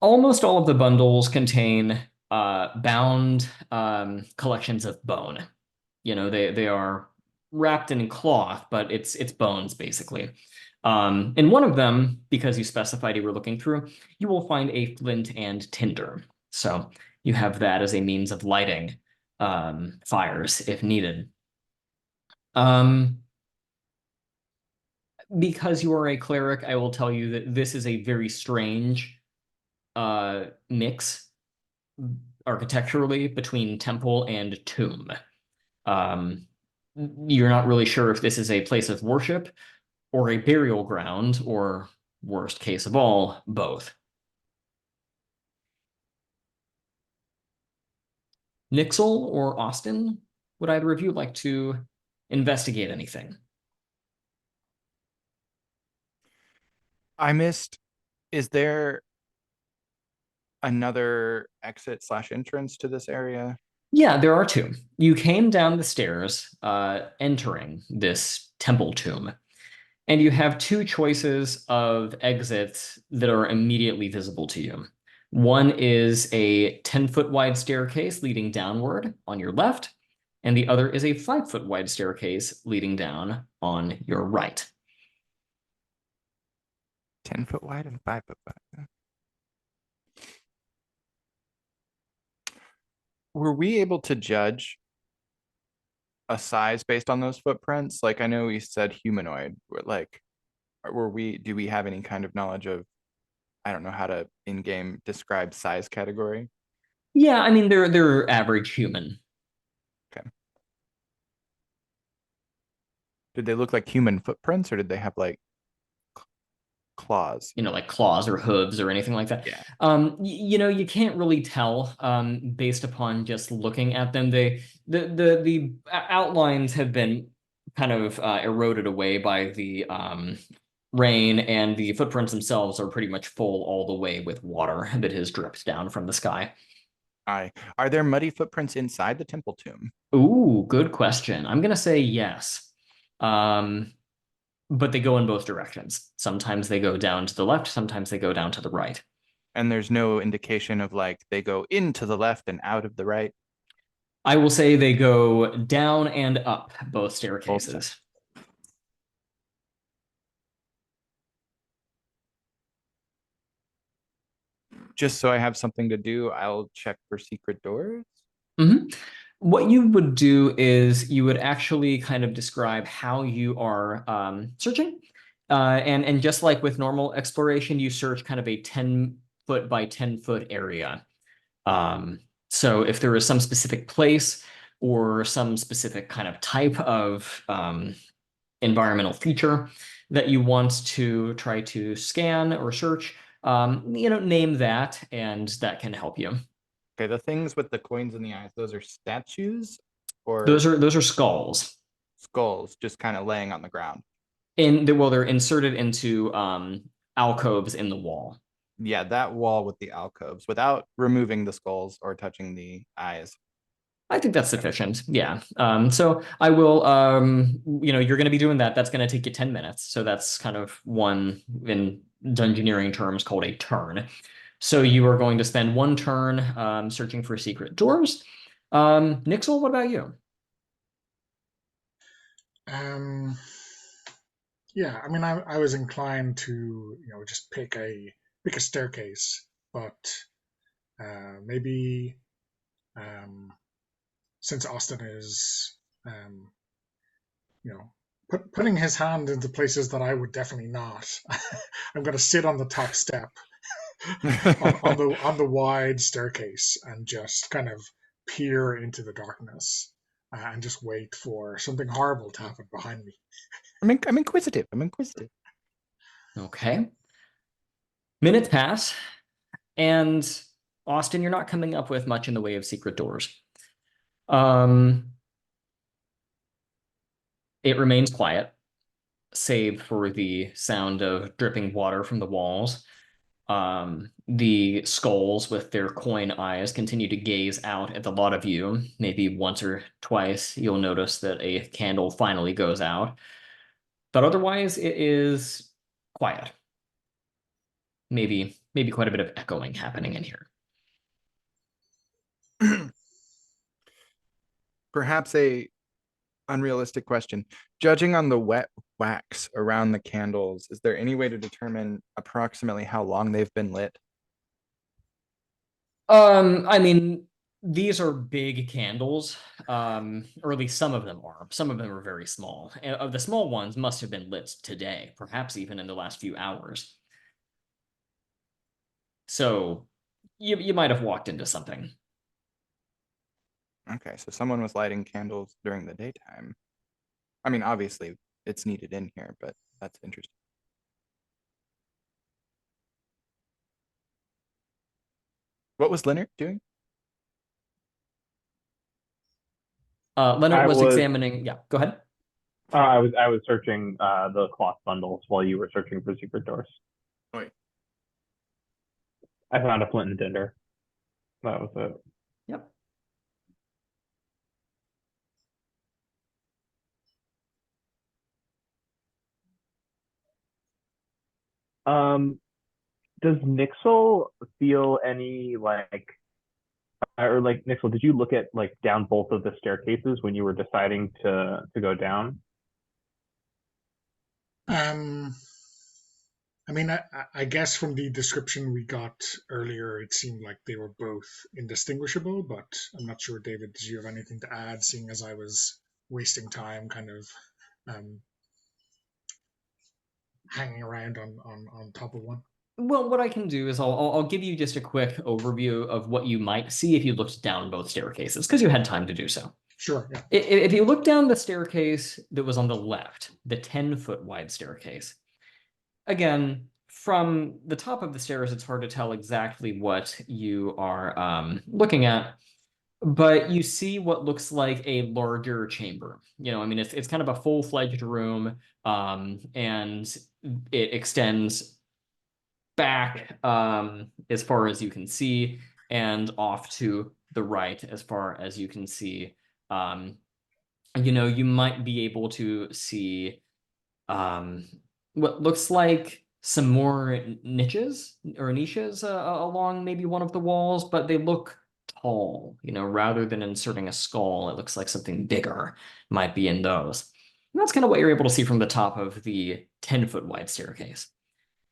Almost all of the bundles contain bound collections of bone. You know, they are wrapped in cloth, but it's bones, basically. In one of them, because you specified you were looking through, you will find a flint and tinder. So you have that as a means of lighting fires if needed. Because you are a cleric, I will tell you that this is a very strange mix architecturally between temple and tomb. You're not really sure if this is a place of worship or a burial ground, or worst case of all, both. Nixell or Austin, would either of you like to investigate anything? I missed. Is there another exit / entrance to this area? Yeah, there are 2. You came down the stairs, entering this temple tomb, and you have 2 choices of exits that are immediately visible to you. One is a 10-foot wide staircase leading downward on your left, and the other is a 5-foot wide staircase leading down on your right. 10-foot wide and 5-foot wide. Were we able to judge a size based on those footprints? Like, I know we said humanoid. Do we have any kind of knowledge of, I don't know how to in-game describe size category? Yeah, I mean, they're average human. Okay. Did they look like human footprints, or did they have like claws? You know, like claws or hooves or anything like that. Yeah. You know, you can't really tell based upon just looking at them. The outlines have been kind of eroded away by the rain, and the footprints themselves are pretty much full all the way with water that has dripped down from the sky. Are there muddy footprints inside the temple tomb? Ooh, good question. I'm gonna say yes. But they go in both directions. Sometimes they go down to the left, sometimes they go down to the right. And there's no indication of like they go into the left and out of the right? I will say they go down and up both staircases. Just so I have something to do, I'll check for secret doors. What you would do is you would actually kind of describe how you are searching. And just like with normal exploration, you search kind of a 10-foot by 10-foot area. So if there is some specific place or some specific kind of type of environmental feature that you want to try to scan or search, name that, and that can help you. Okay, the things with the coins in the eyes, those are statues or Those are skulls. skulls just kind of laying on the ground. They're inserted into alcoves in the wall. Yeah, that wall with the alcoves without removing the skulls or touching the eyes. I think that's sufficient. Yeah. So I will, you're going to be doing that. That's going to take you 10 minutes. So that's kind of one in dungeoneering terms called a turn. So you are going to spend one turn searching for secret doors. Nixell, what about you? Yeah, I mean, I was inclined to just pick a staircase, but maybe since Austin is putting his hand into places that I would definitely not, I'm going to sit on the top step on the wide staircase and just kind of peer into the darkness and just wait for something horrible to happen behind me. I'm inquisitive. I'm inquisitive. Okay. Minutes pass, and Austin, you're not coming up with much in the way of secret doors. It remains quiet, save for the sound of dripping water from the walls. The skulls with their coin eyes continue to gaze out at the lot of you. Maybe once or twice you'll notice that a candle finally goes out. But otherwise, it is quiet. Maybe quite a bit of echoing happening in here. Perhaps a unrealistic question. Judging on the wet wax around the candles, is there any way to determine approximately how long they've been lit? I mean, these are big candles, or at least some of them are. Some of them are very small. And of the small ones must have been lit today, perhaps even in the last few hours. So you might have walked into something. Okay, so someone was lighting candles during the daytime. I mean, obviously it's needed in here, but that's interesting. What was Lennart doing? Lennart I was was examining. Yeah, go ahead. I was searching the cloth bundles while you were searching for secret doors. Wait. I found a flint and tinder. That was it. Yep. Does Nixell feel any Nixell, did you look at down both of the staircases when you were deciding to go down? I mean, I guess from the description we got earlier, it seemed like they were both indistinguishable, but I'm not sure, David, did you have anything to add, seeing as I was wasting time kind of hanging around on top of one? Well, what I can do is I'll give you just a quick overview of what you might see if you looked down both staircases, because you had time to do so. Sure, yeah. If you look down the staircase that was on the left, the 10-foot wide staircase, again, from the top of the stairs, it's hard to tell exactly what you are looking at, but you see what looks like a larger chamber. I mean, it's kind of a full-fledged room, and it extends back as far as you can see, and off to the right as far as you can see. You might be able to see what looks like some more niches along maybe one of the walls, but they look tall. Rather than inserting a skull, it looks like something bigger might be in those. And that's kind of what you're able to see from the top of the 10-foot wide staircase.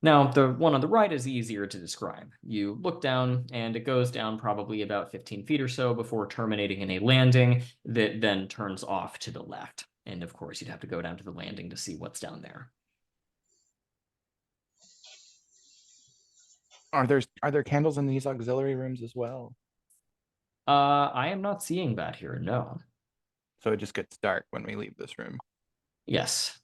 Now, the one on the right is easier to describe. You look down, and it goes down probably about 15 feet or so before terminating in a landing that then turns off to the left. And of course, you'd have to go down to the landing to see what's down there. Are there candles in these auxiliary rooms as well? I am not seeing that here, no. So it just gets dark when we leave this room. Yes.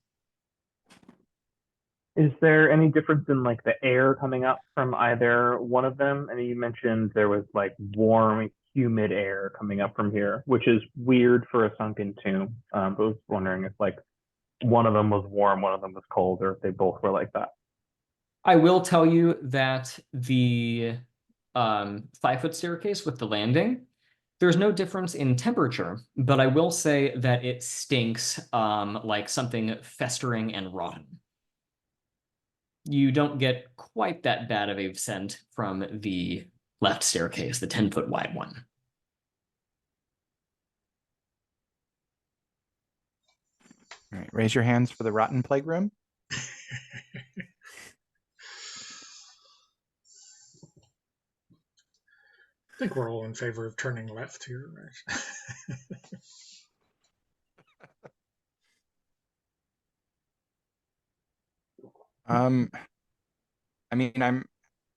Is there any difference in like the air coming up from either one of them? And you mentioned there was like warm, humid air coming up from here, which is weird for a sunken tomb. But I was wondering if like one of them was warm, one of them was cold, or if they both were like that. I will tell you that the 5-foot staircase with the landing, there's no difference in temperature, but I will say that it stinks like something festering and rotten. You don't get quite that bad of a scent from the left staircase, the 10-foot wide one. All right, raise your hands for the rotten plague room. I think we're all in favor of turning left here, right? I mean,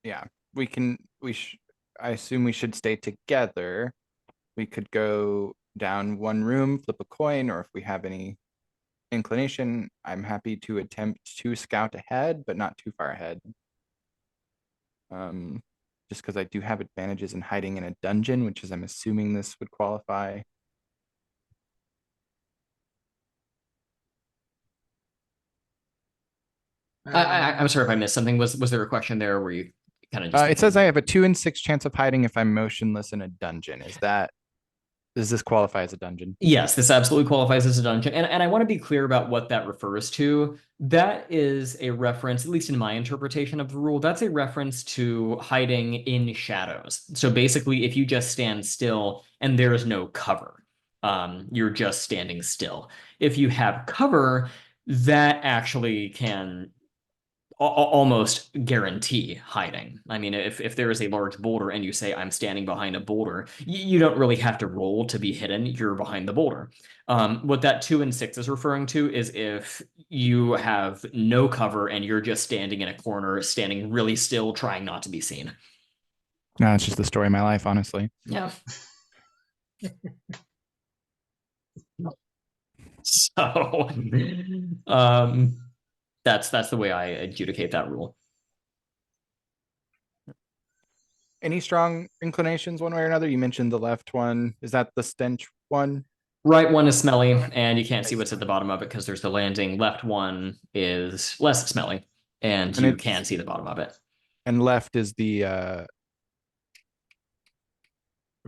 yeah, I assume we should stay together. We could go down one room, flip a coin, or if we have any inclination, I'm happy to attempt to scout ahead, but not too far ahead. Just because I do have advantages in hiding in a dungeon, which is I'm assuming this would qualify. I'm sorry if I missed something. Was there a question there where you kind of just It says I have a 2 in 6 chance of hiding if I'm motionless in a dungeon. Does this qualify as a dungeon? Yes, this absolutely qualifies as a dungeon. And I want to be clear about what that refers to. That is a reference, at least in my interpretation of the rule, that's a reference to hiding in shadows. So basically, if you just stand still and there is no cover, you're just standing still. If you have cover, that actually can almost guarantee hiding. I mean, if there is a large boulder and you say, I'm standing behind a boulder, you don't really have to roll to be hidden. You're behind the boulder. What that 2 and 6 is referring to is if you have no cover and you're just standing in a corner, standing really still, trying not to be seen. No, it's just the story of my life, honestly. Yeah. So, that's the way I adjudicate that rule. Any strong inclinations one way or another? You mentioned the left one. Is that the stench one? Right one is smelly, and you can't see what's at the bottom of it because there's the landing. Left one is less smelly, and you can see the bottom of it. And left is the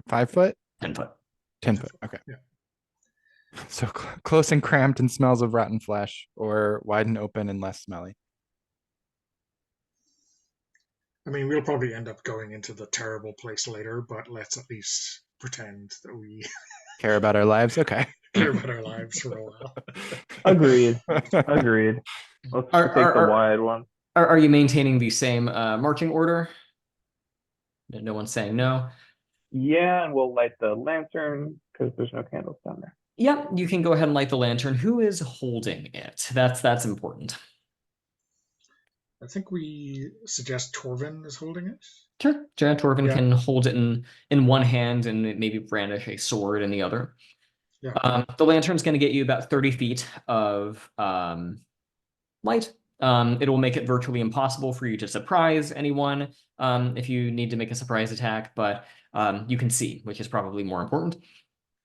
5 foot? 10 foot. 10 foot, okay. Yeah. So close and cramped and smells of rotten flesh, or wide and open and less smelly. I mean, we'll probably end up going into the terrible place later, but let's at least pretend that we care about our lives. Okay. care about our lives for a while. Agreed. Agreed. Let's take the wide one. Are you maintaining the same marching order? No one's saying no. Yeah, and we'll light the lantern because there's no candles down there. Yeah, you can go ahead and light the lantern. Who is holding it? That's important. I think we suggest Torvin is holding it. Sure. Torvin can hold it in one hand and maybe brandish a sword in the other. Yeah. The lantern's going to get you about 30 feet of light. It will make it virtually impossible for you to surprise anyone if you need to make a surprise attack, but you can see, which is probably more important.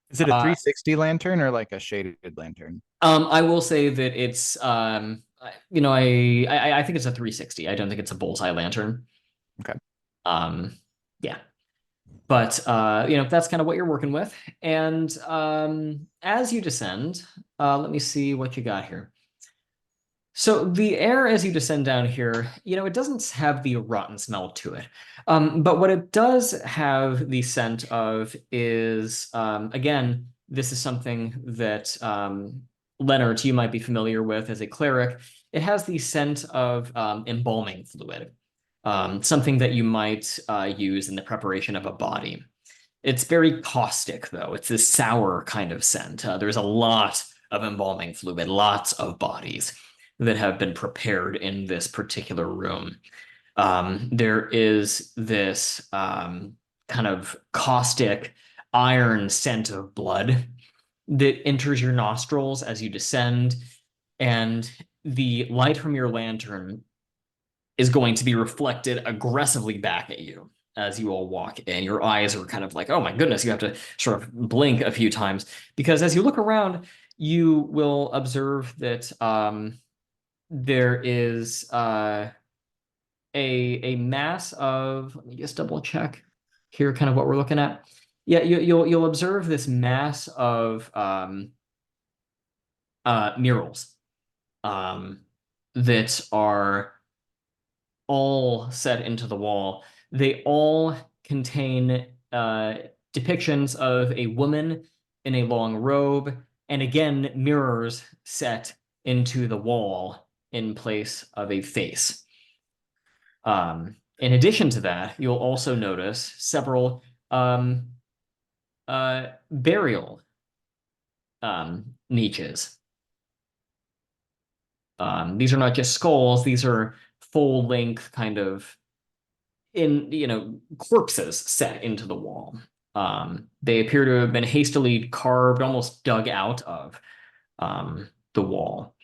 Is it a 360 lantern or like a shaded lantern? I will say that it's, I think it's a 360. I don't think it's a bullseye lantern. Okay. Yeah. But, that's kind of what you're working with. And as you descend, let me see what you got here. So the air as you descend down here, it doesn't have the rotten smell to it. But what it does have the scent of is, again, this is something that Lennart, you might be familiar with as a cleric. It has the scent of embalming fluid, something that you might use in the preparation of a body. It's very caustic, though. It's this sour kind of scent. There's a lot of embalming fluid, lots of bodies that have been prepared in this particular room. There is this kind of caustic iron scent of blood that enters your nostrils as you descend, and the light from your lantern is going to be reflected aggressively back at you as you all walk in. Your eyes are kind of like, oh my goodness, you have to sort of blink a few times, because as you look around, you will observe that there is a mass of, let me just double check here kind of what we're looking at. Yeah, you'll observe this mass of murals that are all set into the wall. They all contain depictions of a woman in a long robe, and again, mirrors set into the wall in place of a face. In addition to that, you'll also notice several burial niches. These are not just skulls, these are full-length kind of corpses set into the wall. They appear to have been hastily carved, almost dug out of the wall.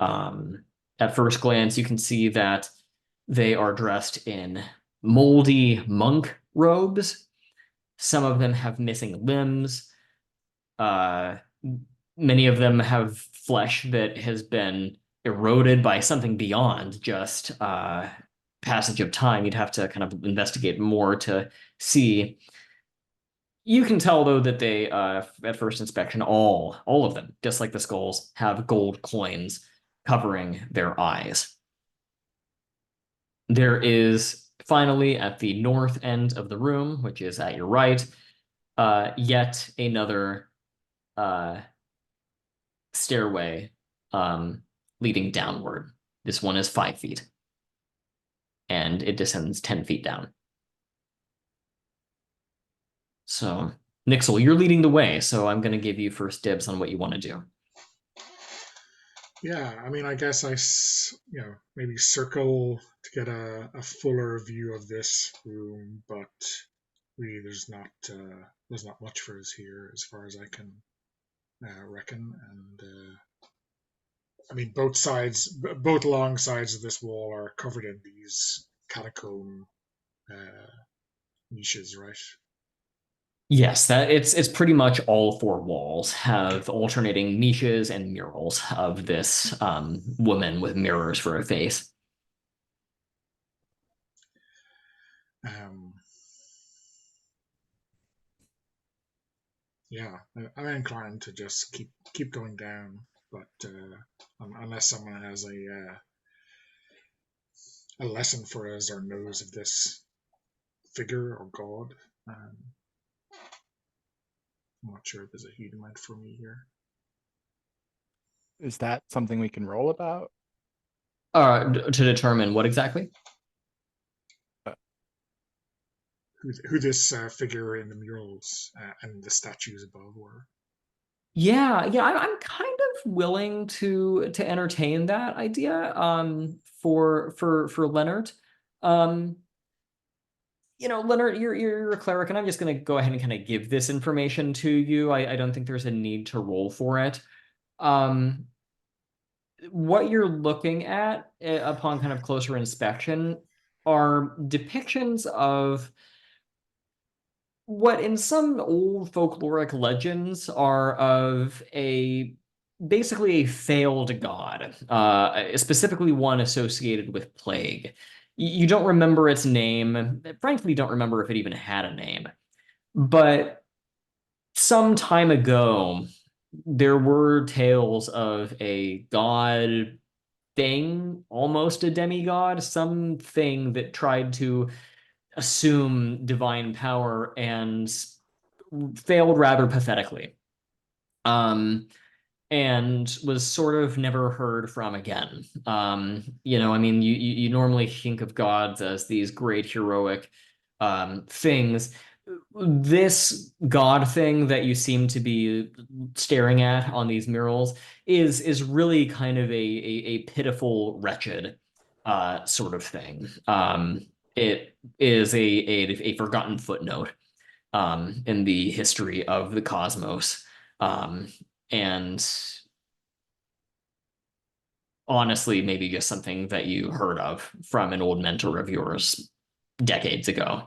At first glance, you can see that they are dressed in moldy monk robes. Some of them have missing limbs. Many of them have flesh that has been eroded by something beyond just passage of time. You'd have to kind of investigate more to see. You can tell, though, that they, at first inspection, all of them, just like the skulls, have gold coins covering their eyes. There is, finally, at the north end of the room, which is at your right, yet another stairway leading downward. This one is 5 feet, and it descends 10 feet down. So, Nixell, you're leading the way, so I'm going to give you first dibs on what you want to do. Yeah, I mean, I guess maybe circle to get a fuller view of this room, but really there's not much for us here as far as I can reckon. And I mean, both long sides of this wall are covered in these catacomb niches, right? Yes, it's pretty much all 4 walls have alternating niches and murals of this woman with mirrors for a face. Yeah, I'm inclined to just keep going down, but unless someone has a lesson for us or knows of this figure or god, I'm not sure if there's a huge amount for me here. Is that something we can roll about? To determine what exactly? Who this figure in the murals and the statues above were. Yeah, I'm kind of willing to entertain that idea for Lennart. Lennart, you're a cleric, and I'm just going to go ahead and kind of give this information to you. I don't think there's a need to roll for it. What you're looking at upon kind of closer inspection are depictions of what in some old folkloric legends are of basically a failed god, specifically one associated with plague. You don't remember its name. Frankly, don't remember if it even had a name. But some time ago, there were tales of a god thing, almost a demigod, something that tried to assume divine power and failed rather pathetically. And was sort of never heard from again. I mean, you normally think of gods as these great heroic things. This god thing that you seem to be staring at on these murals is really kind of a pitiful wretched. sort of thing. It is a forgotten footnote in the history of the cosmos. And honestly, maybe just something that you heard of from an old mentor of yours decades ago.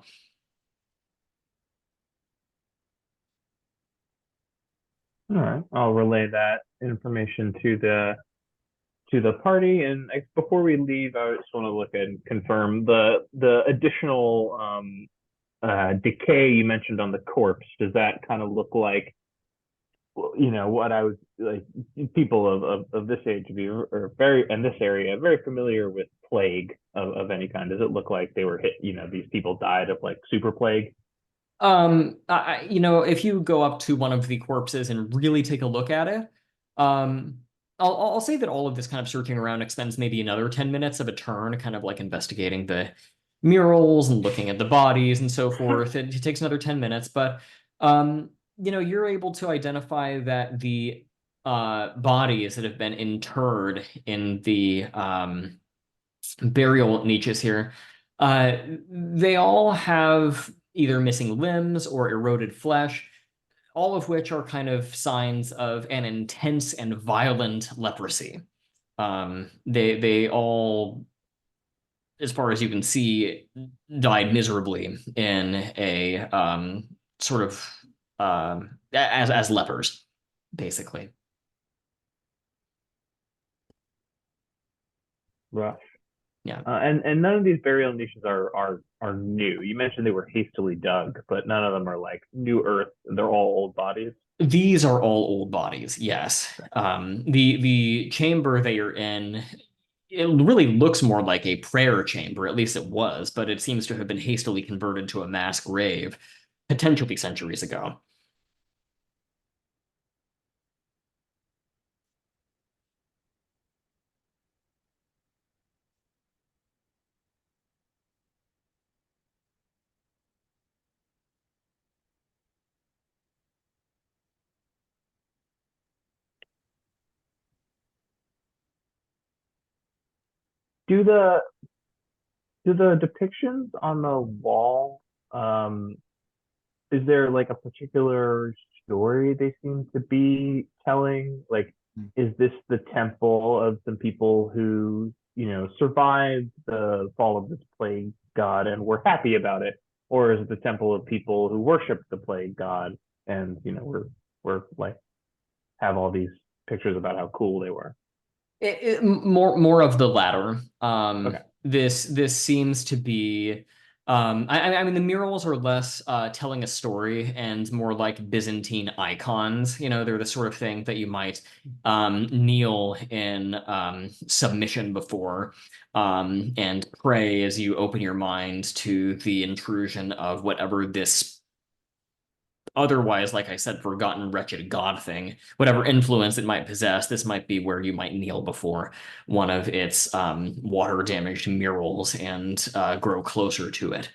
All right, I'll relay that information to the party. And before we leave, I just want to look and confirm the additional decay you mentioned on the corpse. Does that kind of look like, what I was like? People of this age are very in this area very familiar with plague of any kind. Does it look like they were hit? These people died of like super plague. If you go up to one of the corpses and really take a look at it, I'll say that all of this kind of searching around extends maybe another 10 minutes of a turn, kind of like investigating the murals and looking at the bodies and so forth. It takes another 10 minutes, but you're able to identify that the bodies that have been interred in the burial niches here, they all have either missing limbs or eroded flesh, all of which are kind of signs of an intense and violent leprosy. They all, as far as you can see, died miserably in a sort of as lepers, basically. Rough. Yeah. And none of these burial niches are new. You mentioned they were hastily dug, but none of them are like new earth. They're all old bodies. These are all old bodies, yes. The chamber they are in, it really looks more like a prayer chamber, at least it was, but it seems to have been hastily converted to a mass grave, potentially centuries ago. Do the depictions on the wall, um, is there like a particular story they seem to be telling? Like, is this the temple of some people who, survived the fall of this plague god and were happy about it? Or is it the temple of people who worship the plague god and, we're like have all these pictures about how cool they were? More of the latter. Okay. This seems to be. I mean, the murals are less telling a story and more like Byzantine icons. They're the sort of thing that you might kneel in submission before and pray as you open your mind to the intrusion of whatever this otherwise, like I said, forgotten, wretched god thing, whatever influence it might possess. This might be where you might kneel before one of its water damaged murals and grow closer to it.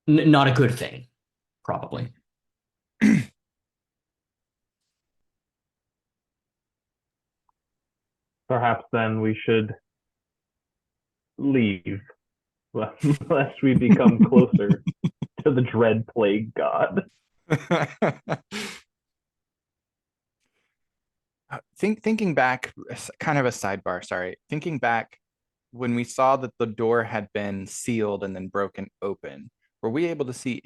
Not a good thing, probably. Perhaps then we should leave lest we become closer to the dread plague god. Thinking back, kind of a sidebar, sorry. Thinking back when we saw that the door had been sealed and then broken open, were we able to see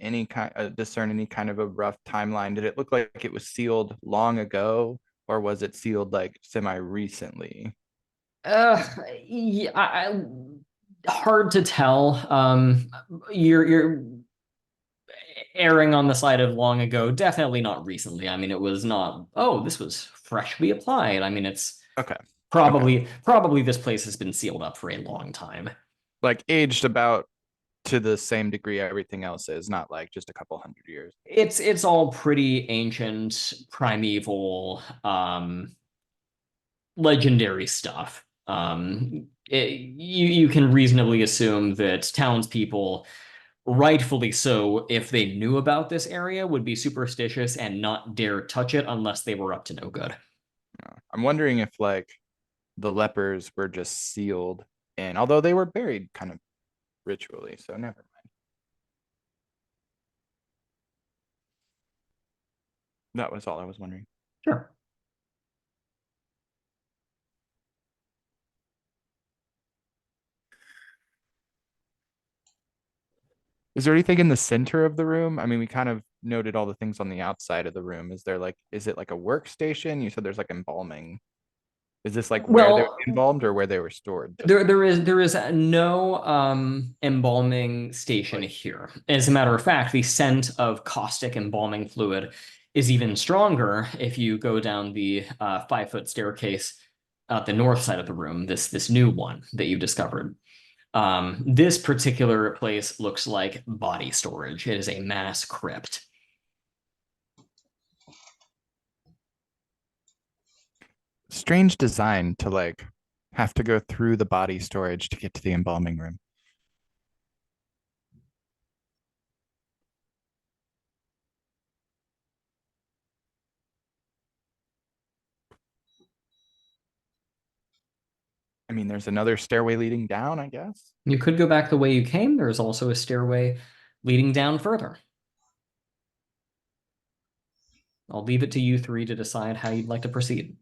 discern any kind of a rough timeline? Did it look like it was sealed long ago, or was it sealed like semi-recently? Yeah, hard to tell. You're erring on the side of long ago, definitely not recently. I mean, it was not, oh, this was freshly applied. I mean, it's Okay. probably this place has been sealed up for a long time. Like aged about to the same degree everything else is, not like just a couple hundred years. It's all pretty ancient, primeval, legendary stuff. You can reasonably assume that townspeople rightfully so, if they knew about this area, would be superstitious and not dare touch it unless they were up to no good. I'm wondering if like the lepers were just sealed in, although they were buried kind of ritually, so never mind. That was all I was wondering. Sure. Is there anything in the center of the room? I mean, we kind of noted all the things on the outside of the room. Is it like a workstation? You said there's like embalming. Is this like where they were Well, embalmed or where they were stored? there is no embalming station here. As a matter of fact, the scent of caustic embalming fluid is even stronger if you go down the 5-foot staircase at the north side of the room, this new one that you discovered. This particular place looks like body storage. It is a mass crypt. Strange design to like have to go through the body storage to get to the embalming room. I mean, there's another stairway leading down, I guess. You could go back the way you came. There's also a stairway leading down further. I'll leave it to you three to decide how you'd like to proceed.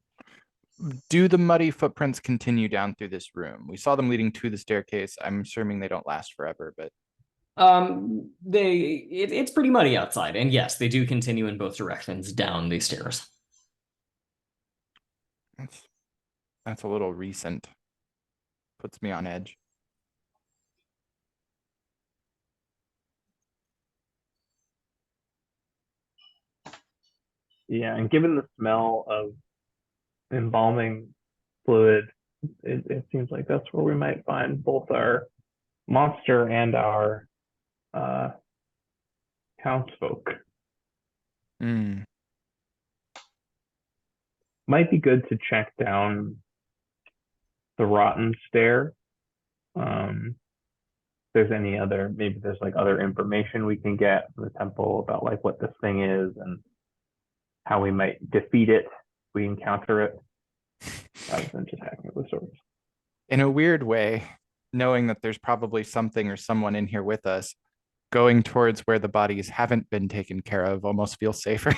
Do the muddy footprints continue down through this room? We saw them leading to the staircase. I'm assuming they don't last forever, but it's pretty muddy outside, and yes, they do continue in both directions down these stairs. that's a little recent. Puts me on edge. Yeah, and given the smell of embalming fluid, it seems like that's where we might find both our monster and our townsfolk. Mm. Might be good to check down the rotten stair. If there's any other, maybe there's like other information we can get from the temple about like what this thing is and how we might defeat it if we encounter it, rather than just hacking it with swords. In a weird way, knowing that there's probably something or someone in here with us, going towards where the bodies haven't been taken care of almost feels safer.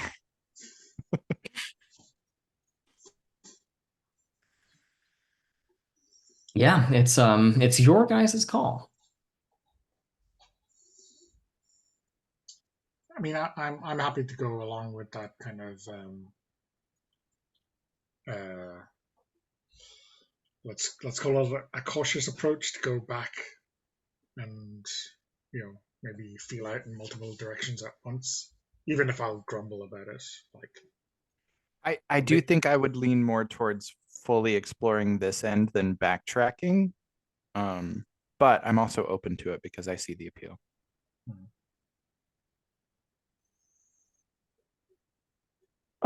Yeah, it's your guys' call. I mean, I'm happy to go along with that kind of let's call it a cautious approach to go back and maybe feel out in multiple directions at once, even if I'll grumble about it. Like I do think I would lean more towards fully exploring this end than backtracking. But I'm also open to it because I see the appeal.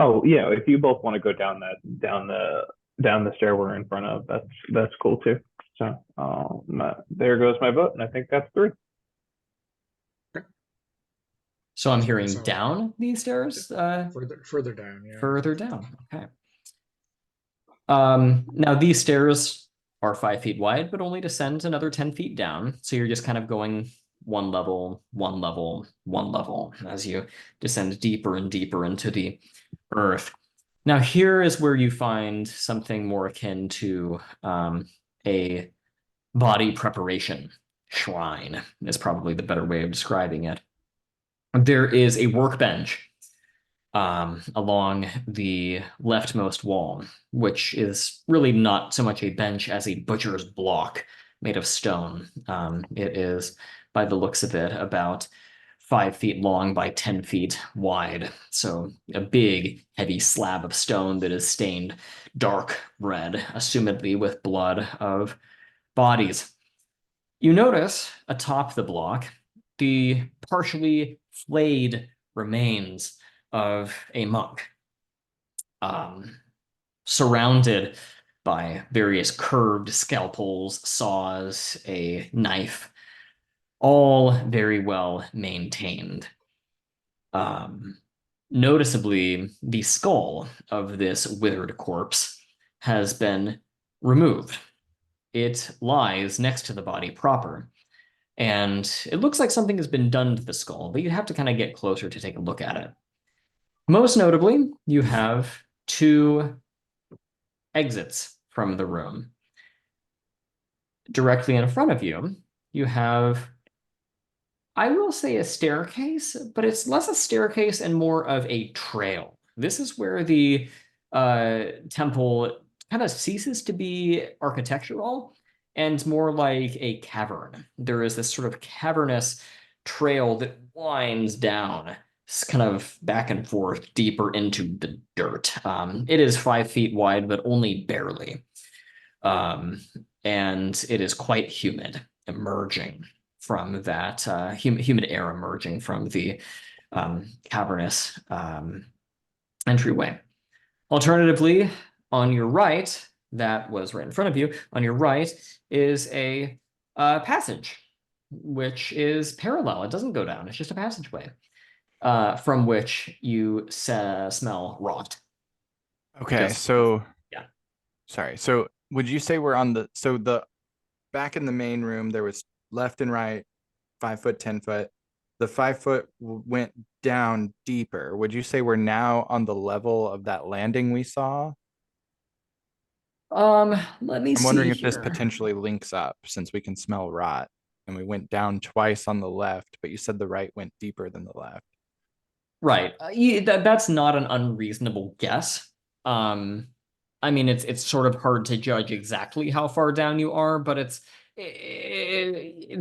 Oh yeah, if you both want to go down the stair we're in front of, that's cool too. So there goes my vote, and I think that's 3. So I'm hearing down these stairs? Further down, yeah. Further down, okay. Now these stairs are 5 feet wide, but only descend another 10 feet down. So you're just kind of going one level, one level, one level as you descend deeper and deeper into the earth. Now here is where you find something more akin to a body preparation shrine, is probably the better way of describing it. There is a workbench along the leftmost wall, which is really not so much a bench as a butcher's block made of stone. It is, by the looks of it, about 5 feet long by 10 feet wide. So a big, heavy slab of stone that is stained dark red, assumedly with blood of bodies. You notice atop the block the partially flayed remains of a monk, surrounded by various curved scalpels, saws, a knife. all very well maintained. Noticeably, the skull of this withered corpse has been removed. It lies next to the body proper, and it looks like something has been done to the skull, but you have to kind of get closer to take a look at it. Most notably, you have two exits from the room. Directly in front of you, you have, I will say, a staircase, but it's less a staircase and more of a trail. This is where the temple kind of ceases to be architectural and more like a cavern. There is this sort of cavernous trail that winds down, kind of back and forth, deeper into the dirt. It is 5 feet wide, but only barely. And it is quite humid, emerging from that humid air emerging from the cavernous entryway. Alternatively, on your right, that was right in front of you, on your right is a passage, which is parallel. It doesn't go down, it's just a passageway from which you smell rot. Okay, Just, so yeah. sorry. So would you say we're on the back in the main room, there was left and right, 5 foot, 10 foot. The 5 foot went down deeper. Would you say we're now on the level of that landing we saw? Let me I'm see wondering if this here. potentially links up since we can smell rot and we went down twice on the left, but you said the right went deeper than the left. Right. That's not an unreasonable guess. I mean, it's sort of hard to judge exactly how far down you are, but it's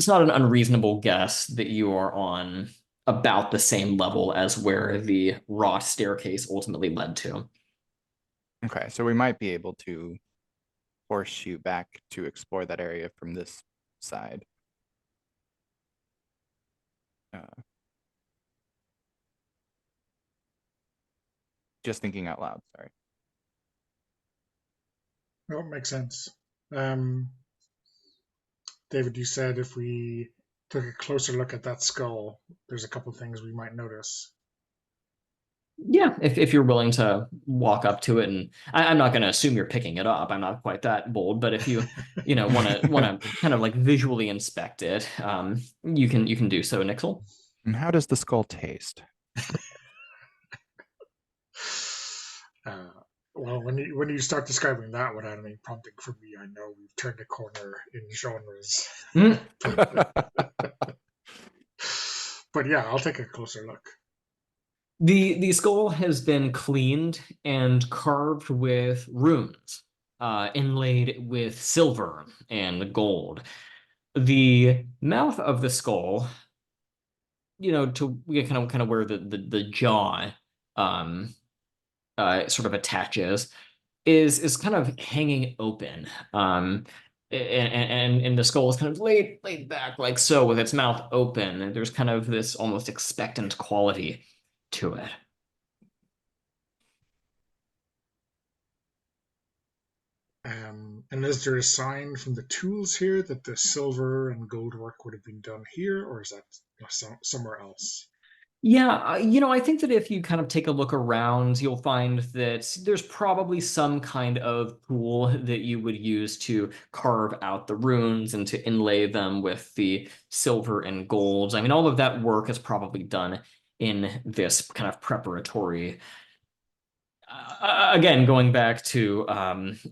not an unreasonable guess that you are on about the same level as where the rot staircase ultimately led to. Okay, so we might be able to horseshoe back to explore that area from this side. Just thinking out loud, sorry. No, it makes sense. David, you said if we took a closer look at that skull, there's a couple things we might notice. Yeah, if you're willing to walk up to it, and I'm not going to assume you're picking it up. I'm not quite that bold, but if you want to kind of like visually inspect it, you can do so, Nixell. And how does the skull taste? Uh, well, when you start describing that without any prompting from me, I know we've turned a corner in genres. Mm. But yeah, I'll take a closer look. The skull has been cleaned and carved with runes, inlaid with silver and gold. The mouth of the skull, to kind of where the jaw um sort of attaches, is kind of hanging open. And the skull is kind of laid back like so with its mouth open. And there's kind of this almost expectant quality to it. And is there a sign from the tools here that the silver and gold work would have been done here, or is that somewhere else? Yeah, I think that if you kind of take a look around, you'll find that there's probably some kind of tool that you would use to carve out the runes and to inlay them with the silver and golds. I mean, all of that work is probably done in this kind of preparatory. Again, going back to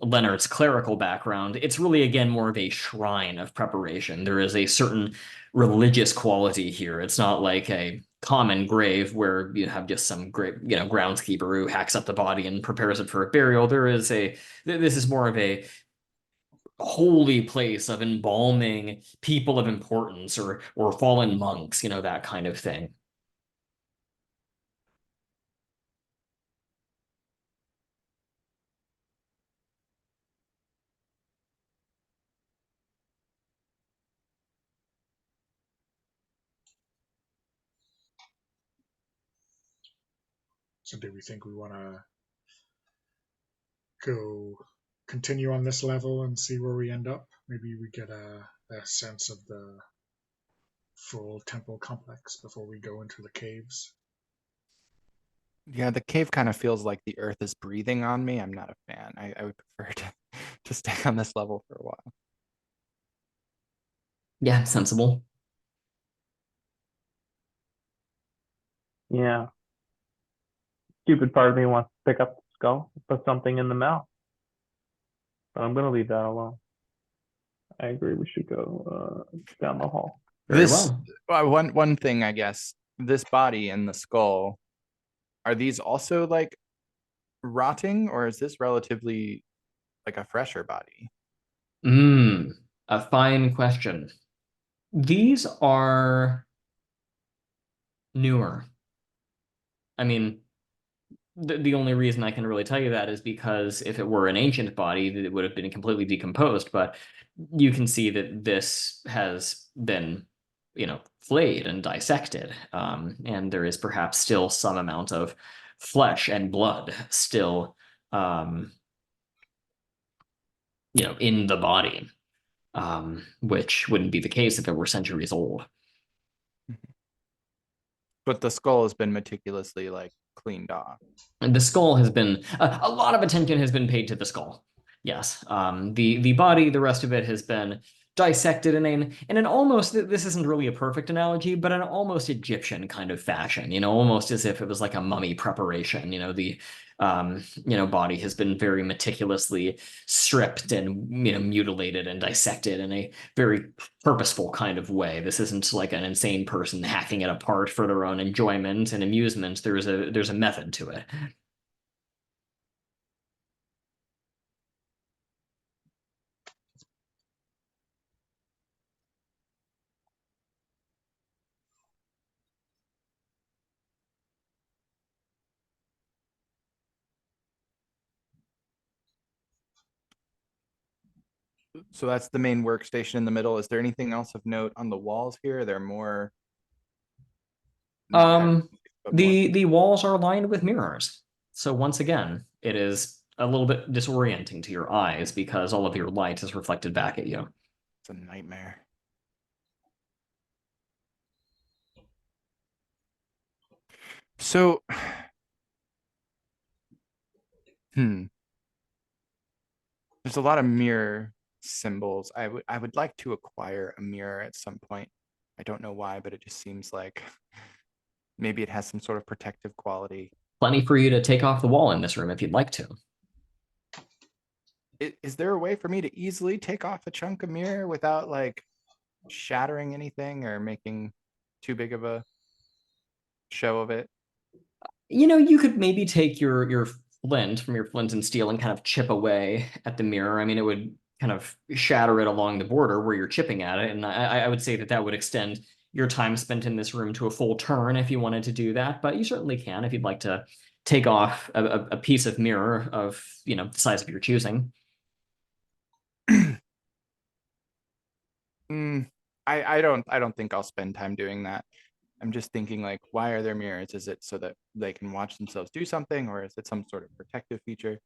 Lennart's clerical background, it's really, again, more of a shrine of preparation. There is a certain religious quality here. It's not like a common grave where you have just some great, groundskeeper who hacks up the body and prepares it for a burial. This is more of a holy place of embalming people of importance or fallen monks, that kind of thing. So do we think we want to go continue on this level and see where we end up? Maybe we get a sense of the full temple complex before we go into the caves. Yeah, the cave kind of feels like the earth is breathing on me. I'm not a fan. I would prefer to stay on this level for a while. Yeah, sensible. Yeah. Stupid part of me wants to pick up the skull, put something in the mouth. But I'm gonna leave that alone. I agree. We should go down the hall. Very This well. one thing, I guess, this body and the skull, are these also like rotting, or is this relatively like a fresher body? A fine question. These are newer. I mean, the only reason I can really tell you that is because if it were an ancient body, it would have been completely decomposed. But you can see that this has been, flayed and dissected, and there is perhaps still some amount of flesh and blood still, in the body, which wouldn't be the case if it were centuries old. But the skull has been meticulously like cleaned off. And the skull has been a lot of attention has been paid to the skull. Yes, the body, the rest of it has been dissected in an almost, this isn't really a perfect analogy, but an almost Egyptian kind of fashion. Almost as if it was like a mummy preparation. The body has been very meticulously stripped and mutilated and dissected in a very purposeful kind of way. This isn't like an insane person hacking it apart for their own enjoyment and amusement. There's a method to it. So that's the main workstation in the middle. Is there anything else of note on the walls here? Are there more not Um, but more. the walls are lined with mirrors. So once again, it is a little bit disorienting to your eyes because all of your light is reflected back at you. It's a nightmare. So, there's a lot of mirror symbols. I would like to acquire a mirror at some point. I don't know why, but it just seems like maybe it has some sort of protective quality. Plenty for you to take off the wall in this room if you'd like to. Is there a way for me to easily take off a chunk of mirror without like shattering anything or making too big of a show of it? You could maybe take your flint from your flint and steel and kind of chip away at the mirror. I mean, it would kind of shatter it along the border where you're chipping at it, and I would say that would extend your time spent in this room to a full turn if you wanted to do that. But you certainly can if you'd like to take off a piece of mirror of the size of your choosing. I don't think I'll spend time doing that. I'm just thinking like, why are there mirrors? Is it so that they can watch themselves do something, or is it some sort of protective feature?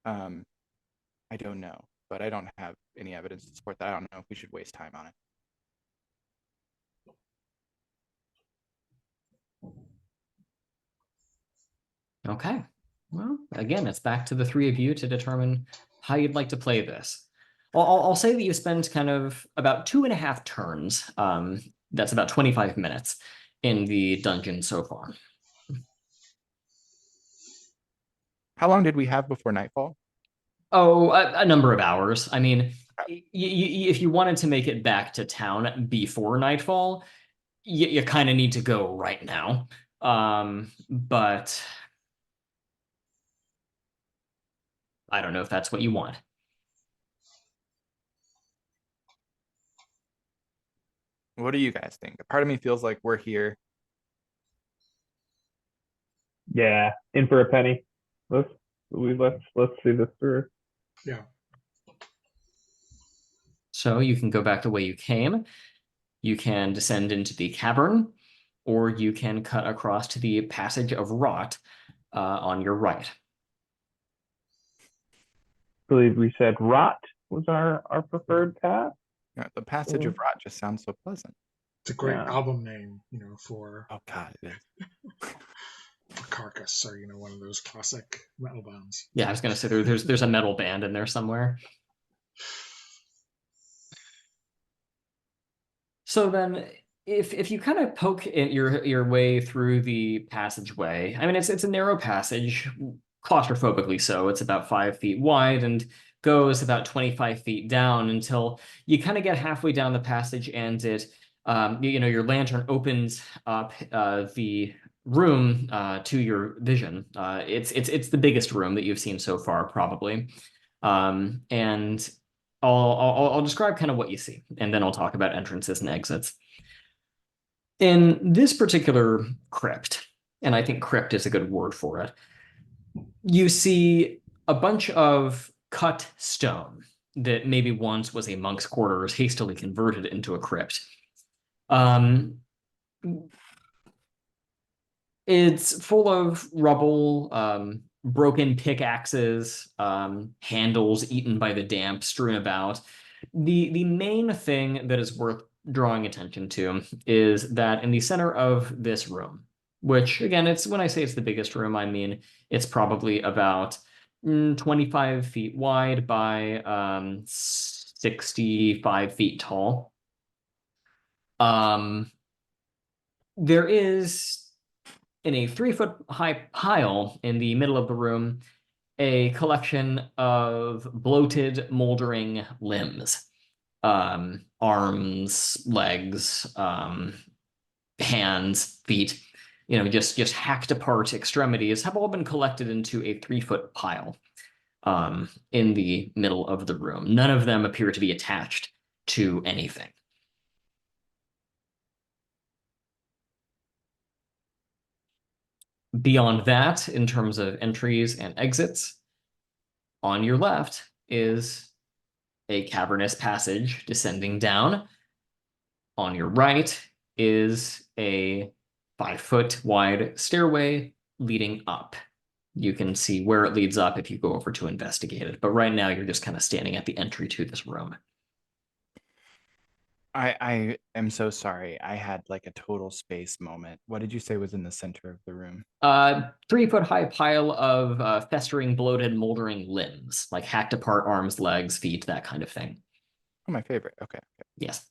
I don't know, but I don't have any evidence to support that. I don't know if we should waste time on it. Okay. Well, again, it's back to the three of you to determine how you'd like to play this. I'll say that you spend kind of about 2.5 turns. That's about 25 minutes in the dungeon so far. How long did we have before nightfall? Oh, a number of hours. I mean, if you wanted to make it back to town before nightfall, you kind of need to go right now. But I don't know if that's what you want. What do you guys think? A part of me feels like we're here. Yeah, in for a penny. Let's see this through. Yeah. So you can go back the way you came. You can descend into the cavern, or you can cut across to the passage of rot on your right. I believe we said rot was our preferred path. The passage of rot just sounds so pleasant. It's a great Yeah. album name, for Oh God, it is. Carcass, or one of those classic metal bands. Yeah, I was gonna say there's a metal band in there somewhere. So then, if you kind of poke your way through the passageway, I mean it's a narrow passage, claustrophobically so. It's about 5 feet wide and goes about 25 feet down until you kind of get halfway down the passage, and your lantern opens up the room to your vision. It's the biggest room that you've seen so far, probably. And I'll describe kind of what you see, and then I'll talk about entrances and exits. In this particular crypt, and I think crypt is a good word for it, you see a bunch of cut stone that maybe once was a monk's quarters hastily converted into a crypt. It's full of rubble, broken pickaxes, handles eaten by the damp strewn about. The main thing that is worth drawing attention to is that in the center of this room, which again, it's when I say it's the biggest room, I mean it's probably about 25 feet wide by 65 feet tall. There is, in a 3-foot high pile in the middle of the room, a collection of bloated, moldering limbs. Arms, legs, hands, feet, just hacked apart extremities have all been collected into a 3-foot pile in the middle of the room. None of them appear to be attached to anything. Beyond that, in terms of entries and exits, on your left is a cavernous passage descending down. On your right is a 5-foot wide stairway leading up. You can see where it leads up if you go over to investigate it. But right now, you're just kind of standing at the entry to this room. I am so sorry. I had like a total space moment. What did you say was in the center of the room? 3-foot high pile of festering, bloated, moldering limbs, like hacked apart arms, legs, feet, that kind of thing. Oh, my favorite. Okay. Yes.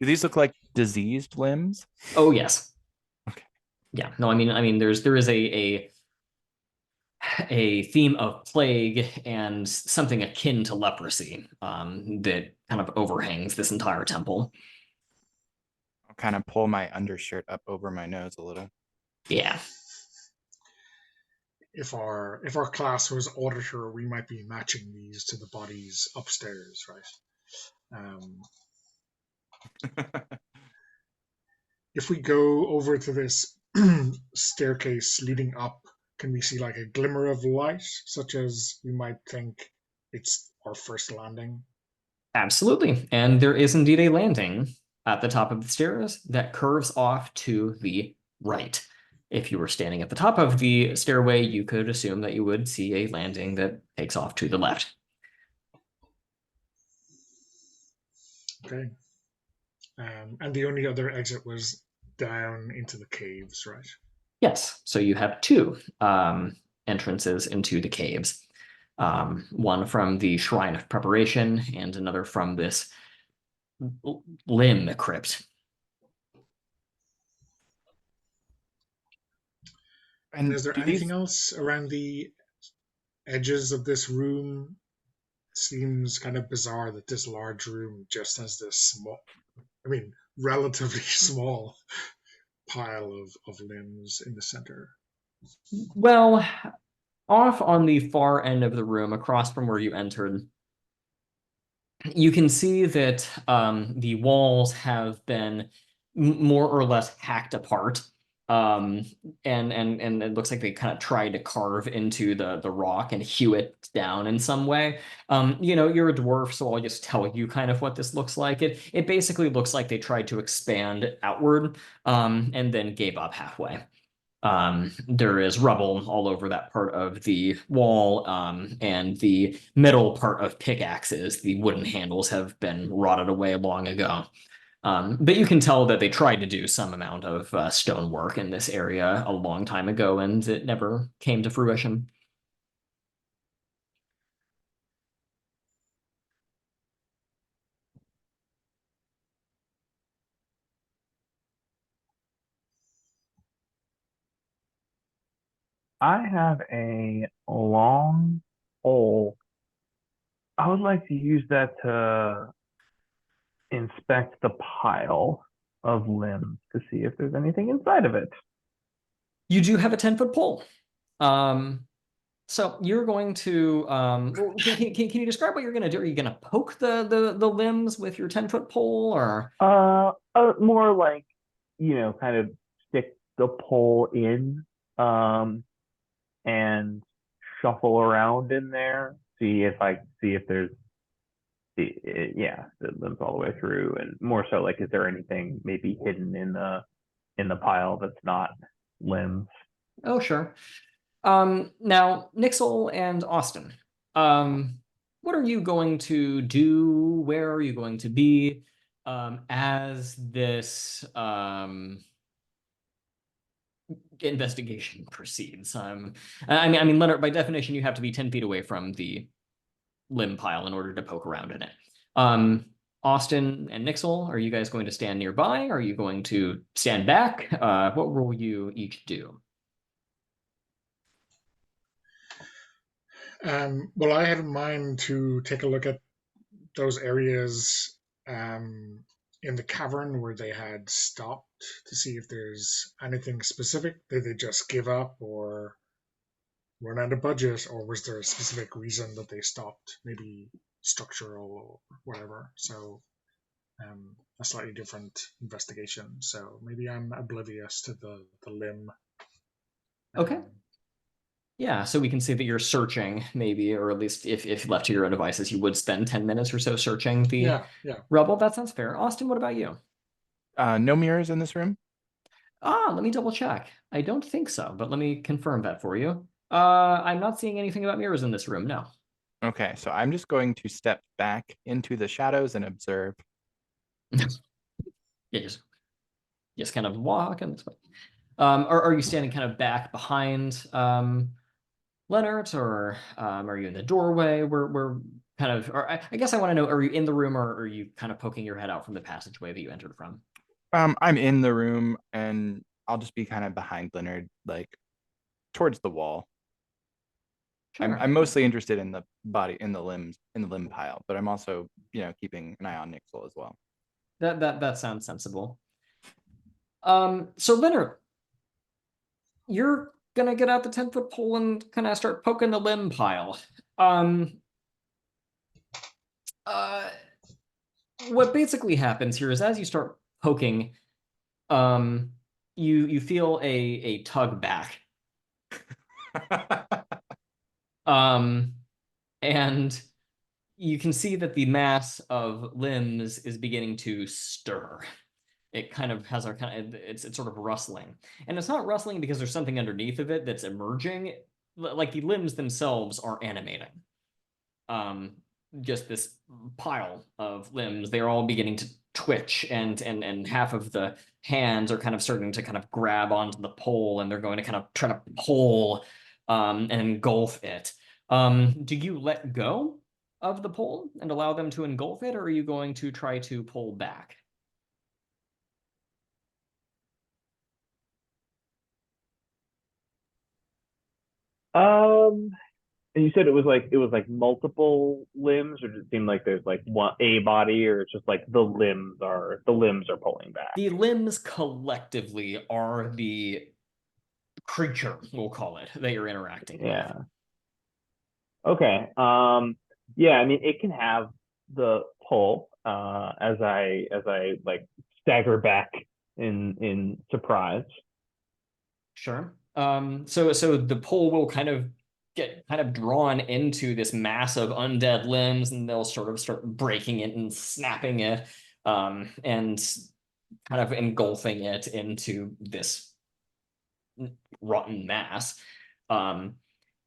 Do these look like diseased limbs? Oh, yes. Okay. Yeah. No, I mean, there is a theme of plague and something akin to leprosy that kind of overhangs this entire temple. I'll kind of pull my undershirt up over my nose a little. Yeah. If our class was auditor, we might be matching these to the bodies upstairs, right? If we go over to this staircase leading up, can we see like a glimmer of light, such as we might think it's our first landing? Absolutely. And there is indeed a landing at the top of the stairs that curves off to the right. If you were standing at the top of the stairway, you could assume that you would see a landing that takes off to the left. Okay. And the only other exit was down into the caves, right? Yes. So you have two entrances into the caves. One from the Shrine of Preparation and another from this limb crypt. And is there anything else around the edges of this room? It seems kind of bizarre that this large room just has this small, relatively small pile of limbs in the center. Well, off on the far end of the room, across from where you entered, you can see that the walls have been more or less hacked apart. And it looks like they kind of tried to carve into the rock and hew it down in some way. You're a dwarf, so I'll just tell you kind of what this looks like. It basically looks like they tried to expand outward and then gave up halfway. There is rubble all over that part of the wall, and the middle part of pickaxes, the wooden handles have been rotted away long ago. But you can tell that they tried to do some amount of stonework in this area a long time ago, and it never came to fruition. I have a long pole. I would like to use that to inspect the pile of limbs to see if there's anything inside of it. You do have a 10-foot pole. So you're going to well, can you describe what you're going to do? Are you going to poke the limbs with your 10-foot pole, or More like, kind of stick the pole in, and shuffle around in there, see if there's the limbs all the way through, and more so like, is there anything maybe hidden in the pile that's not limbs? Oh, sure. Now, Nixell and Austin, what are you going to do? Where are you going to be as this investigation proceeds? I mean, Lennart, by definition, you have to be 10 feet away from the limb pile in order to poke around in it. Austin and Nixell, are you guys going to stand nearby? Are you going to stand back? What will you each do? Well, I had in mind to take a look at those areas in the cavern where they had stopped to see if there's anything specific. Did they just give up or run out of budget, or was there a specific reason that they stopped? Maybe structural or whatever. So a slightly different investigation. So maybe I'm oblivious to the limb. Okay. Yeah, so we can see that you're searching, maybe, or at least if left to your own devices, you would spend 10 minutes or so searching the Yeah. rubble. That sounds fair. Austin, what about you? No mirrors in this room? Let me double check. I don't think so, but let me confirm that for you. I'm not seeing anything about mirrors in this room, no. Okay, so I'm just going to step back into the shadows and observe. Yeah, just kind of walk and this way. Are you standing kind of back behind Lennart, or are you in the doorway? We're kind of, or I guess I want to know, are you in the room, or are you kind of poking your head out from the passageway that you entered from? I'm in the room, and I'll just be kind of behind Leonard, like towards the wall. Sure. I'm mostly interested in the body, in the limbs, in the limb pile, but I'm also, keeping an eye on Nixell as well. That sounds sensible. So Leonard, you're gonna get out the 10-foot pole and kind of start poking the limb pile. What basically happens here is as you start poking, you feel a tug back. And you can see that the mass of limbs is beginning to stir. It kind of has it's sort of rustling, and it's not rustling because there's something underneath of it that's emerging. Like the limbs themselves are animating. Just this pile of limbs, they're all beginning to twitch, and half of the hands are kind of starting to kind of grab onto the pole, and they're going to kind of try to pull and engulf it. Do you let go of the pole and allow them to engulf it, or are you going to try to pull back? And you said it was like multiple limbs, or does it seem like there's like a body, or it's just like the limbs are pulling back? The limbs collectively are the creature, we'll call it, that you're interacting Yeah. Okay. Yeah, I mean, it can have the pull as I like stagger back in surprise. Sure. So the pole will kind of get drawn into this mass of undead limbs, and they'll sort of start breaking it and snapping it, and kind of engulfing it into this rotten mass. And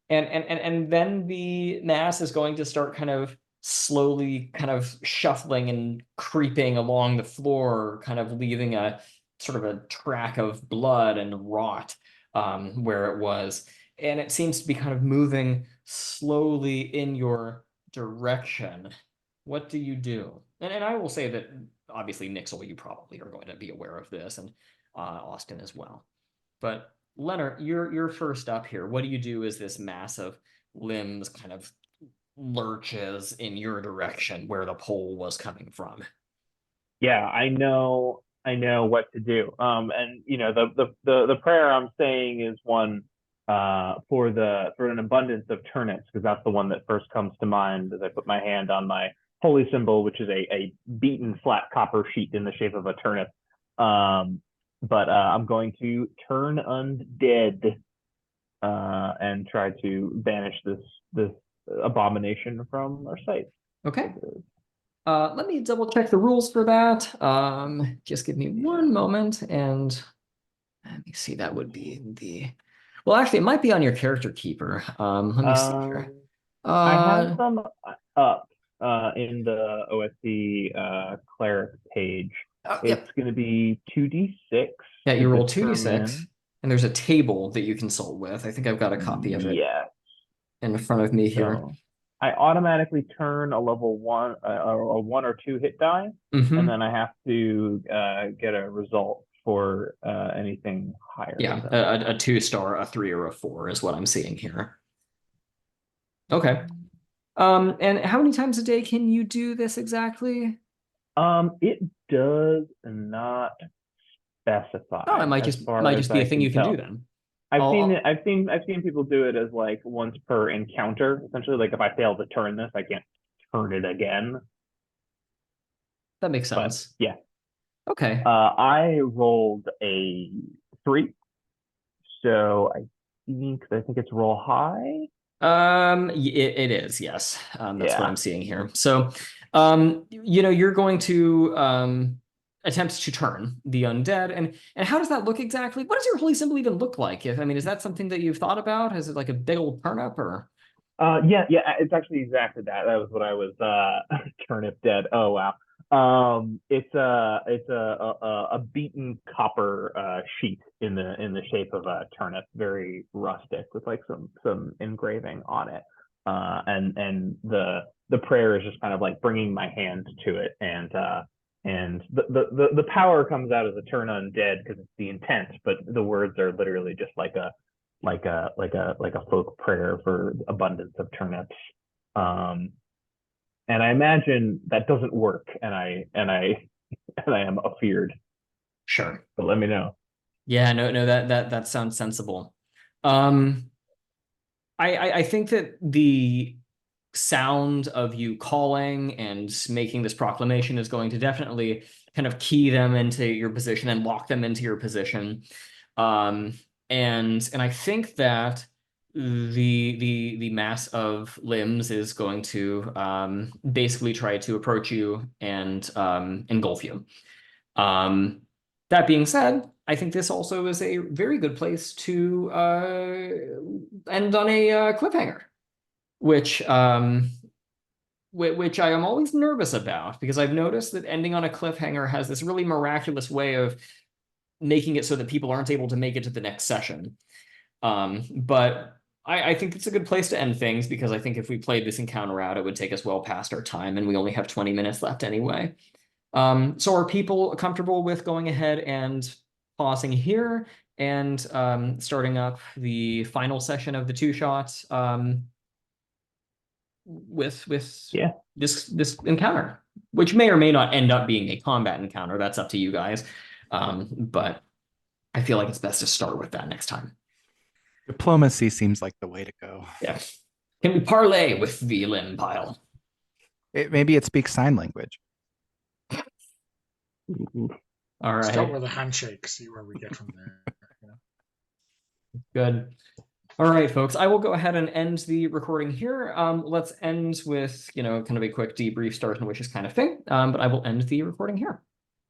then the mass is going to start kind of slowly kind of shuffling and creeping along the floor, kind of leaving a sort of a track of blood and rot where it was. And it seems to be kind of moving slowly in your direction. What do you do? And I will say that obviously Nixell, you probably are going to be aware of this, and Austin as well. But Lennart, you're first up here. What do you do as this mass of limbs kind of lurches in your direction where the pole was coming from? Yeah, I know what to do. And you know, the prayer I'm saying is one for an abundance of turnips, because that's the one that first comes to mind as I put my hand on my holy symbol, which is a beaten flat copper sheet in the shape of a turnip. But I'm going to turn undead and try to banish this abomination from our sight. Okay. Let me double check the rules for that. Just give me one moment, and let me see. That would be the. Well, actually, it might be on your character keeper. Let me see here. I have them up in the OSC cleric page. Yep. It's going to be 2d6. Yeah, you roll 2d6, and there's a table that you consult with. I think I've got a copy of it in front of me here. So I automatically turn a level 1, a 1 or 2 hit die, and then I have to get a result for anything higher. Yeah, a 2-star, a 3, or a 4 is what I'm seeing here. Okay. And how many times a day can you do this exactly? It does not specify. Oh, it might just be a thing you can do then. I've seen people do it as like once per encounter. Essentially, like if I fail to turn this, I can't turn it again. That makes sense. But, yeah. Okay. I rolled a 3, so I think it's roll high. It is, yes. That's what I'm seeing here. So, you know, you're going to attempt to turn the undead, and how does that look exactly? What does your holy symbol even look like? I mean, is that something that you've thought about? Is it like a big old turnip, or? Yeah, it's actually exactly that. That was what I was turnip dead. Oh wow. It's a beaten copper sheet in the shape of a turnip, very rustic, with like some engraving on it. And the prayer is just kind of like bringing my hand to it, and the power comes out as a turn undead because it's the intent, but the words are literally just like a folk prayer for abundance of turnips. And I imagine that doesn't work, and I am afeared. Sure. But let me know. Yeah, no, that sounds sensible. I think that the sound of you calling and making this proclamation is going to definitely kind of key them into your position and lock them into your position. And I think that the mass of limbs is going to basically try to approach you and engulf you. That being said, I think this also is a very good place to end on a cliffhanger, which I am always nervous about, because I've noticed that ending on a cliffhanger has this really miraculous way of making it so that people aren't able to make it to the next session. But I think it's a good place to end things, because I think if we played this encounter out, it would take us well past our time, and we only have 20 minutes left anyway. So are people comfortable with going ahead and pausing here and starting up the final session of the 2-shots with this encounter, which may or may not end up being a combat encounter? That's up to you guys. But I feel like it's best to start with that next time. Diplomacy seems like the way to go. Yeah. Can we parlay with the limb pile? Maybe it speaks sign language. All right. Start with a handshake, see where we get from there. Good. All right, folks, I will go ahead and end the recording here. Let's end with, kind of a quick debrief, start and wishes kind of thing. But I will end the recording here.